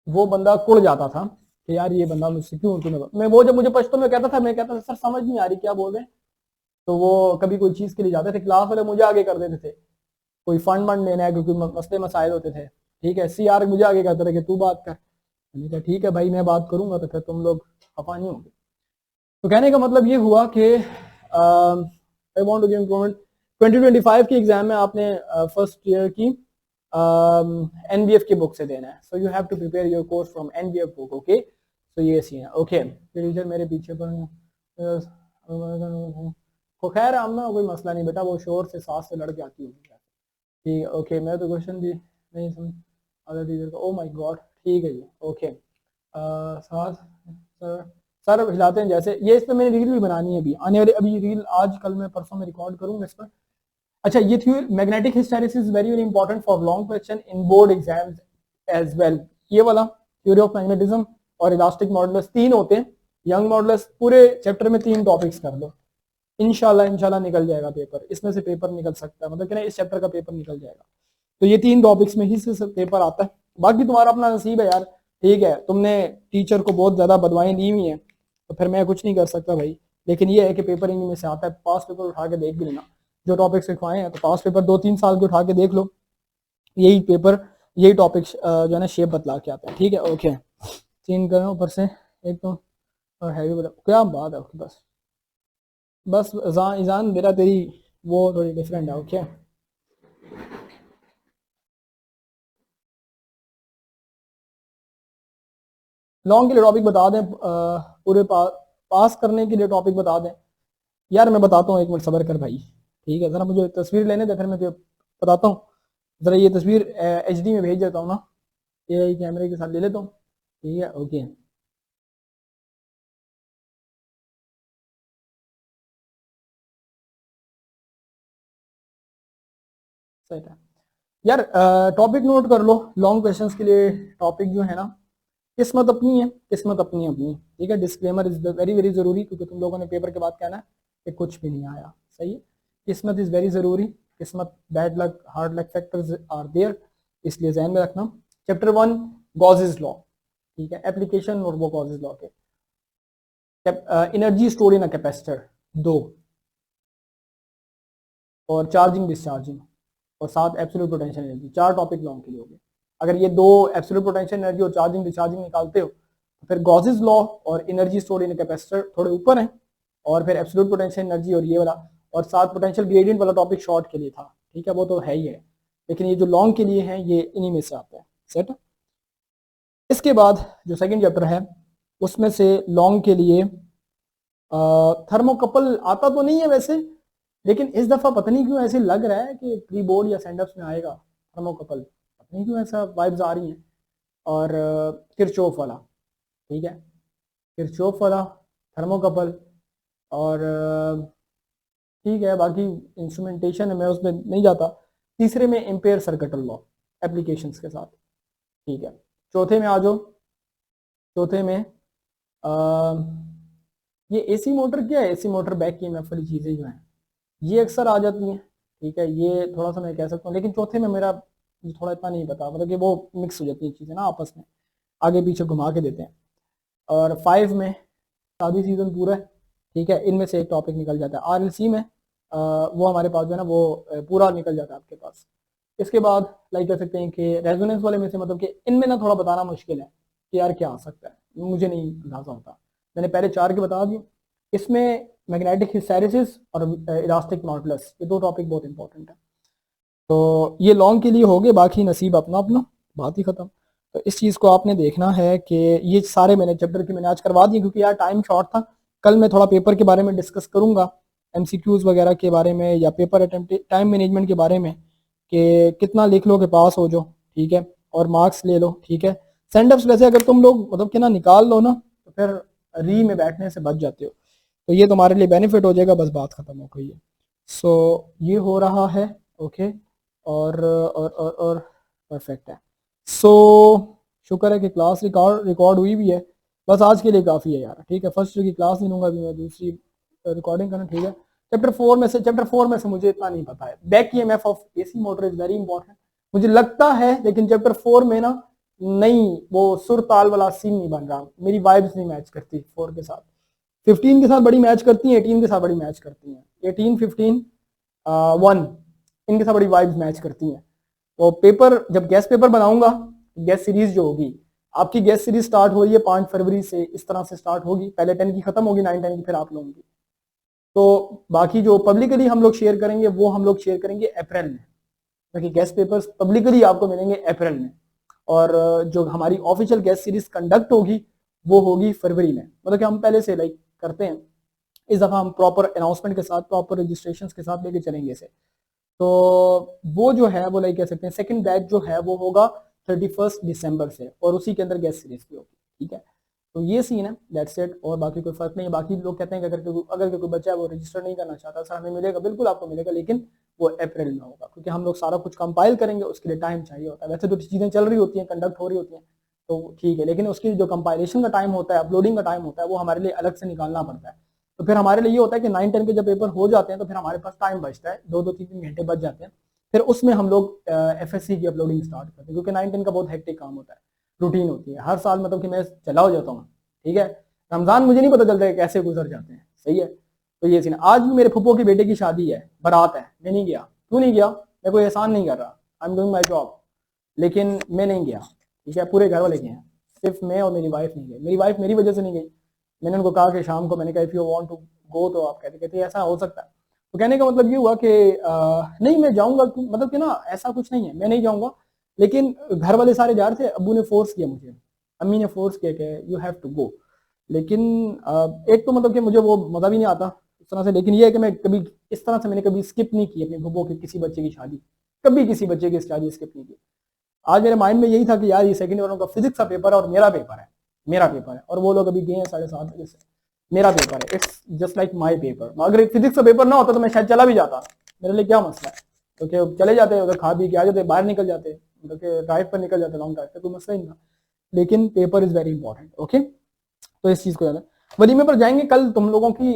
वो बंदा कुड़ जाता था कि यार ये बंदा मुझसे क्यों उर्दू में, मैं वो जब मुझे पश्तो में कहता था, मैं कहता था सर समझ नहीं आ रही क्या बोल रहे हैं। तो वो कभी कोई चीज के लिए जाते थे, क्लास वाले मुझे आगे कर देते थे, कोई फंड वंड लेना है क्योंकि मसले मसाइल होते थे, ठीक है, सीआर मुझे आगे करते थे कि तू बात कर। मैंने कहा ठीक है भाई मैं बात करूंगा, तो फिर तुम लोग खफा नहीं होंगे। तो कहने का मतलब ये हुआ कि I want to give improvement. 2025 की एग्जाम में आपने फर्स्ट ईयर की एनबीएफ की बुक से देना है, so you have to prepare your course from NBF book, okay. तो ये सीन है, ओके। टीचर मेरे पीछे पर तो खैर आमना कोई मसला नहीं बेटा, वो शोर से सांस से लड़ के आती होगी, ठीक है, ओके। मैं तो क्वेश्चन भी नहीं समझ, अदर टीचर का, ओ माय गॉड, ठीक है जी, ओके। साथ सर, सर हिलाते हैं जैसे ये, इस पर मैंने रील भी बनानी है अभी आने वाले, अभी रील आज कल में परसों में रिकॉर्ड करूंगा इस पर। अच्छा, ये theory magnetic hysteresis is very very important for long question in board exams as well. ये वाला थ्योरी ऑफ मैग्नेटिज्म और इलास्टिक मॉडुलस तीन होते हैं, यंग मॉडुलस, पूरे चैप्टर में 3 टॉपिक्स कर लो, इंशाल्लाह निकल जाएगा पेपर, इसमें से पेपर निकल सकता है, मतलब कि ना इस चैप्टर का पेपर निकल जाएगा। तो ये 3 टॉपिक्स में ही से पेपर आता है, बाकी तुम्हारा अपना नसीब है यार, ठीक है, तुमने टीचर को बहुत ज्यादा बदवाएं दी हुई हैं, तो फिर मैं कुछ नहीं कर सकता भाई। लेकिन ये है कि पेपर इन्हीं में से आता है, पास पेपर उठा के देख भी लेना, जो टॉपिक्स लिखवाए हैं, तो पास पेपर 2-3 साल के उठा के देख लो, यही पेपर यही टॉपिक्स जो है ना शेप बतला के आता है, ठीक है, ओके। सीन करो ऊपर से एक तो हैवी, क्या बात है, बस बस ईजान मेरा तेरी वो थोड़ी डिफरेंट है, ओके। लॉन्ग के लिए टॉपिक बता दें, पूरे पास करने के लिए टॉपिक बता दें। यार मैं बताता हूँ, एक मिनट सब्र कर भाई, ठीक है, जरा मुझे तस्वीर लेने दे, फिर मैं तुझे बताता हूँ। जरा ये तस्वीर एचडी में भेज देता हूँ ना, ये कैमरे के साथ ले लेता हूँ, ठीक है, ओके। सही है यार, टॉपिक नोट कर लो लॉन्ग क्वेश्चंस के लिए। टॉपिक जो है ना, किस्मत अपनी है, किस्मत अपनी अपनी, ठीक है, डिस्क्लेमर इज वेरी वेरी जरूरी, क्योंकि तुम लोगों ने पेपर के बाद कहना है कि कुछ भी नहीं आया। सही है, किस्मत इज़ वेरी ज़रूरी, किस्मत, bad luck, hard luck factors are there, इसलिए ध्यान में रखना। चैप्टर 1 गॉसेस लॉ, ठीक है, एप्लीकेशन और वो गॉसेस लॉ के। Energy store in a capacitor 2, और चार्जिंग डिस्चार्जिंग, और 7 absolute potential energy. 4 topic long के लिए हो गए। अगर ये 2 एब्सोल्यूट पोटेंशियल एनर्जी और चार्जिंग डिस्चार्जिंग निकालते हो तो फिर गॉसेस लॉ और एनर्जी स्टोर इन कैपेसिटर थोड़े ऊपर हैं, और फिर एब्सोल्यूट पोटेंशियल एनर्जी और ये वाला, और 7 पोटेंशियल ग्रेडियंट वाला टॉपिक शॉर्ट के लिए था, ठीक है, वो तो है ही है, लेकिन ये जो लॉन्ग के लिए है ये इन्हीं में से आता है। सेट। इसके बाद जो सेकंड चैप्टर है उसमें से लॉन्ग के लिए थर्मोकपल आता तो नहीं है वैसे, लेकिन इस दफा पता नहीं क्यों ऐसे लग रहा है कि प्री बोर्ड या सेंडअप्स में आएगा थर्मोकपल, पता नहीं क्यों ऐसा वाइब्स आ रही हैं। और किरचॉफ वाला, ठीक है, किरचॉफ वाला, थर्मोकपल, और ठीक है, बाकी इंस्ट्रूमेंटेशन है, मैं उसमें नहीं जाता। तीसरे में एम्पेयर सर्किट लॉ एप्लीकेशंस के साथ, ठीक है। चौथे में आ जाओ, चौथे में ये एसी मोटर क्या है, एसी मोटर बैक ईएमएफ वाली चीज़ें जो हैं ये अक्सर आ जाती हैं, ठीक है, ये थोड़ा सा मैं कह सकता हूँ, लेकिन चौथे में मेरा थोड़ा इतना नहीं पता, मतलब कि वो मिक्स हो जाती है चीज़ें ना आपस में, आगे पीछे घुमा के देते हैं। और 5 में शादी सीजन पूरा है, ठीक है, इनमें से एक टॉपिक निकल जाता है। आरएलसी में वो हमारे पास जो है ना वो पूरा निकल जाता है आपके पास। इसके बाद लाइक कह सकते हैं कि रेजोनेंस वाले में से, मतलब कि इनमें ना थोड़ा बताना मुश्किल है कि यार क्या आ सकता है, मुझे नहीं अंदाजा होता, मैंने पहले 4 के बता दिए। इसमें मैग्नेटिक हिस्टैरिसीस और इलास्टिक मॉडुलस, ये 2 टॉपिक बहुत इंपॉर्टेंट है। तो ये लॉन्ग के लिए हो गए, बाकी नसीब अपना अपना, बात ही खत्म। तो इस चीज़ को आपने देखना है कि ये सारे मैंने चैप्टर की मैंने आज करवा दिए, क्योंकि यार टाइम शॉर्ट था। कल मैं थोड़ा पेपर के बारे में डिस्कस करूंगा, एमसीक्यूज वगैरह के बारे में, या पेपर अटेम्प्ट टाइम मैनेजमेंट के बारे में, कि कितना लिख लो कि पास हो जाओ, ठीक है, और मार्क्स ले लो, ठीक है। सेंडअप्स वैसे अगर तुम लोग मतलब कि ना निकाल लो ना, तो फिर री में बैठने से बच जाते हो, तो ये तुम्हारे लिए बेनिफिट हो जाएगा, बस बात खत्म हो गई है। सो ये हो रहा है, ओके, और परफेक्ट है। सो शुक्र है कि क्लास रिकॉर्ड हुई भी है, बस आज के लिए काफ़ी है यार, ठीक है। फर्स्ट की क्लास नहीं लूँगा अभी मैं, दूसरी रिकॉर्डिंग करना, ठीक है। चैप्टर 4 में से मुझे इतना नहीं पता है। Back EMF of AC motor is very important मुझे लगता है, लेकिन चैप्टर 4 में ना नहीं, वो सुर ताल वाला सीन नहीं बन रहा, मेरी वाइब्स नहीं मैच करती 4 के साथ। 15 के साथ बड़ी मैच करती है, 18 के साथ बड़ी मैच करती हैं, 18, 15, 1 इनके साथ बड़ी वाइब्स मैच करती हैं। तो पेपर जब गैस पेपर बनाऊंगा, गैस सीरीज जो होगी, आपकी गैस सीरीज स्टार्ट हो रही है 5 फरवरी से, इस तरह से स्टार्ट होगी, पहले 10 की खत्म होगी, 9, 10 की फिर आप लोगों की। तो बाकी जो पब्लिकली हम लोग शेयर करेंगे वो हम लोग शेयर करेंगे अप्रैल में, ताकि गैस पेपर्स पब्लिकली आपको मिलेंगे अप्रैल में, और जो हमारी ऑफिशियल गैस सीरीज कंडक्ट होगी वो होगी फरवरी में। मतलब कि हम पहले से लाइक करते हैं, इस दफा हम प्रॉपर अनाउंसमेंट के साथ, प्रॉपर रजिस्ट्रेशन के साथ लेके चलेंगे इसे। तो वो जो है वो लाइक कह सकते हैं सेकंड बैच जो है वो होगा 31 दिसंबर से, और उसी के अंदर गैस सीरीज भी होगी, ठीक है। तो ये सीन है, दैट्स इट, और बाकी कोई फर्क नहीं है। बाकी लोग कहते हैं कि अगर कोई बच्चा है वो रजिस्टर नहीं करना चाहता, सर हमें मिलेगा, बिल्कुल आपको मिलेगा, लेकिन वो अप्रैल में होगा, क्योंकि हम लोग सारा कुछ कंपाइल करेंगे, उसके लिए टाइम चाहिए होता है। वैसे तो चीज़ें चल रही होती हैं, कंडक्ट हो रही होती हैं, तो ठीक है, लेकिन उसकी जो कंपाइलेशन का टाइम होता है, अपलोडिंग का टाइम होता है, वो हमारे लिए अलग से निकालना पड़ता है। तो फिर हमारे लिए ये होता है कि 9, 10 के जब पेपर हो जाते हैं तो फिर हमारे पास टाइम बचता है, 2-2, 3-3 घंटे बच जाते हैं, फिर उसमें हम लोग एफएससी की अपलोडिंग स्टार्ट करते हैं, क्योंकि 9, 10 का बहुत हेक्टिक काम होता है, रूटीन होती है हर साल, मतलब कि मैं चला हो जाता हूँ, ठीक है। रमजान मुझे नहीं पता चलता है कैसे गुजर जाते हैं, सही है। तो ये सीन, आज भी मेरे फुप्पो की बेटे की शादी है, बारात है, मैं नहीं गया। क्यों नहीं गया? मैं कोई एहसान नहीं कर रहा, I am doing my job, लेकिन मैं नहीं गया, ठीक है। पूरे घर वाले गए हैं, सिर्फ मैं और मेरी वाइफ नहीं गई। मेरी वाइफ मेरी वजह से नहीं गई, मैंने उनको कहा कि शाम को, मैंने कहा if you want to go तो आप कहते ऐसा हो सकता है। तो कहने का मतलब ये हुआ कि नहीं मैं जाऊंगा, मतलब कि ना ऐसा कुछ नहीं है, मैं नहीं जाऊंगा, लेकिन घर वाले सारे जा रहे थे, अब्बू ने फोर्स किया मुझे, अम्मी ने फोर्स किया कि यू हैव टू गो। लेकिन एक तो मतलब कि मुझे वो मज़ा भी नहीं आता इस तरह से, लेकिन ये है कि मैं कभी इस तरह से मैंने कभी स्किप नहीं की अपनी फुप्पो की किसी बच्चे की शादी, कभी किसी बच्चे की शादी स्किप नहीं की। आज मेरे माइंड में यही था कि यार ये सेकंड ईयर का फिजिक्स का पेपर है और मेरा पेपर है, और वो लोग अभी गए हैं 7:30 बजे से, मेरा पेपर है, it's just like my paper. अगर फिजिक्स का पेपर ना होता तो मैं शायद चला भी जाता, मेरे लिए क्या मसला है, क्योंकि चले जाते उधर, खा पी के आ जाते, बाहर निकल जाते, मतलब ड्राइव पर निकल जाते, लॉन्ग ड्राइव पे, कोई मसला ही नहीं था। लेकिन paper is very important, okay. तो इस चीज को याद है। वलीमे पर जाएंगे कल, तुम लोगों की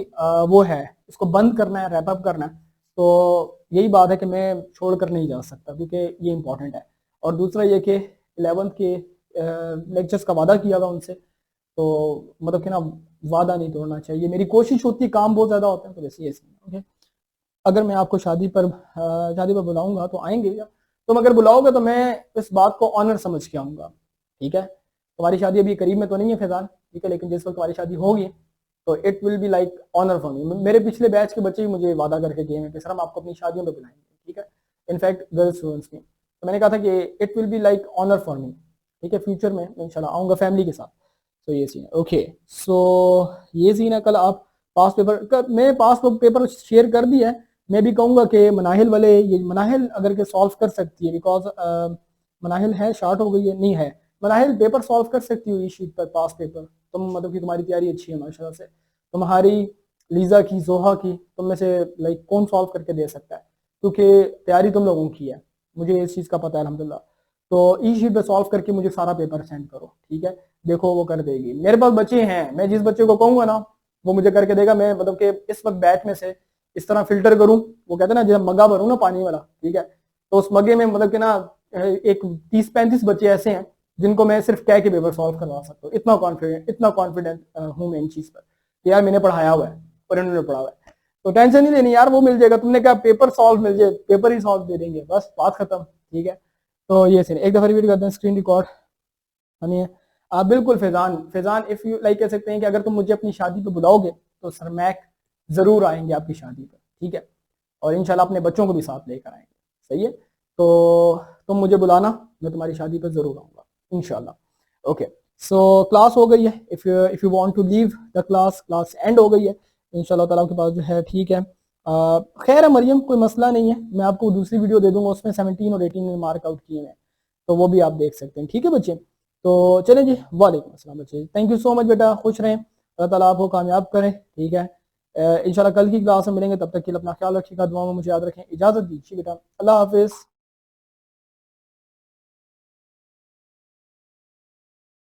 वो है इसको बंद करना है, रैप अप करना है, तो यही बात है कि मैं छोड़ कर नहीं जा सकता क्योंकि ये इंपॉर्टेंट है। और दूसरा ये कि 11th के लेक्चर्स का वादा किया था उनसे, तो मतलब कि ना वादा नहीं तोड़ना चाहिए, मेरी कोशिश होती है, काम बहुत ज़्यादा होता है तो वैसे ऐसे। ओके, अगर मैं आपको शादी पर बुलाऊंगा तो आएंगे या तुम अगर बुलाओगे तो मैं इस बात को ऑनर समझ के आऊँगा, ठीक है। तुम्हारी शादी अभी करीब में तो नहीं है फैजान, ठीक है, लेकिन जिस वक्त तुम्हारी शादी होगी तो it will be like honour for me. मेरे पिछले बैच के बच्चे भी मुझे वादा करके गए हैं कि सर हम आपको अपनी शादियों में बुलाएंगे, ठीक है, इनफैक्ट गर्ल्स स्टूडेंट्स की। तो मैंने कहा था कि it will be like honour for me, ठीक है, फ्यूचर में मैं इंशाल्लाह आऊँगा फैमिली के साथ। तो ये सीन है। ओके, सो ये सीन है। कल आप पास पेपर मैं पास पेपर शेयर कर दिया है। मैं भी कहूँगा कि मनाहिल वाले, ये मनाहिल अगर के सॉल्व कर सकती है, बिकॉज मनाहिल है शार्ट हो गई है, नहीं है मनाहिल पेपर सॉल्व कर सकती हो, इस शीट पर पास पेपर। तुम मतलब कि तुम्हारी तैयारी अच्छी है माशाल्लाह से, तुम्हारी लीजा की, जोहा की, तुम में से लाइक कौन सॉल्व करके दे सकता है, क्योंकि तैयारी तुम लोगों की है, मुझे इस चीज़ का पता है अल्हम्दुलिल्लाह। तो ई शीट पे सॉल्व करके मुझे सारा पेपर सेंड करो, ठीक है, देखो वो कर देगी। मेरे पास बच्चे हैं, मैं जिस बच्चे को कहूंगा ना वो मुझे करके देगा। मैं मतलब कि इस वक्त बैच में से इस तरह फिल्टर करूं, वो कहते हैं ना जब मग्गा भरूं ना पानी वाला, ठीक है, तो उस मग्गे में मतलब कि ना एक 30-35 बच्चे ऐसे हैं जिनको मैं सिर्फ कह के पेपर सॉल्व करवा सकता हूँ। इतना कॉन्फिडेंट हूँ मैं इन चीज पर कि यार मैंने पढ़ाया हुआ है और इन्होंने पढ़ा हुआ है, तो टेंशन नहीं लेनी यार, वो मिल जाएगा। तुमने कहा पेपर सॉल्व मिल जाए, पेपर ही सॉल्व दे देंगे, बस बात खत्म, ठीक है। तो ये सीन, एक दफा रिपीट करते हैं, स्क्रीन रिकॉर्ड हनी है। आप बिल्कुल फैजान, इफ यू लाइक कह सकते हैं कि अगर तुम मुझे अपनी शादी पे बुलाओगे तो सरमैक जरूर आएंगे आपकी शादी पर, ठीक है, और इंशाल्लाह अपने बच्चों को भी साथ लेकर आएंगे, सही है। तो तुम मुझे बुलाना, मैं तुम्हारी शादी पर जरूर आऊंगा इंशाल्लाह। ओके, सो क्लास हो गई है। If you want to leave the class, class end हो गई है इंशाल्लाह ताला के पास जो है, ठीक है। खैर है मरियम, कोई मसला नहीं है, मैं आपको दूसरी वीडियो दे दूंगा, उसमें 17 और 18 में मार्क आउट किए हैं, तो वो भी आप देख सकते हैं, ठीक है बच्चे। तो चले जी, वालेकुम अस्सलाम बच्चे, थैंक यू सो मच बेटा, खुश रहें, अल्लाह ताला आपको कामयाब करें, ठीक है। इंशाल्लाह कल की क्लास में मिलेंगे, तब तक के लिए अपना ख्याल रखिएगा, दुआ में मुझे याद रखें, इजाज़त दीजिए बेटा, अल्लाह हाफिज़।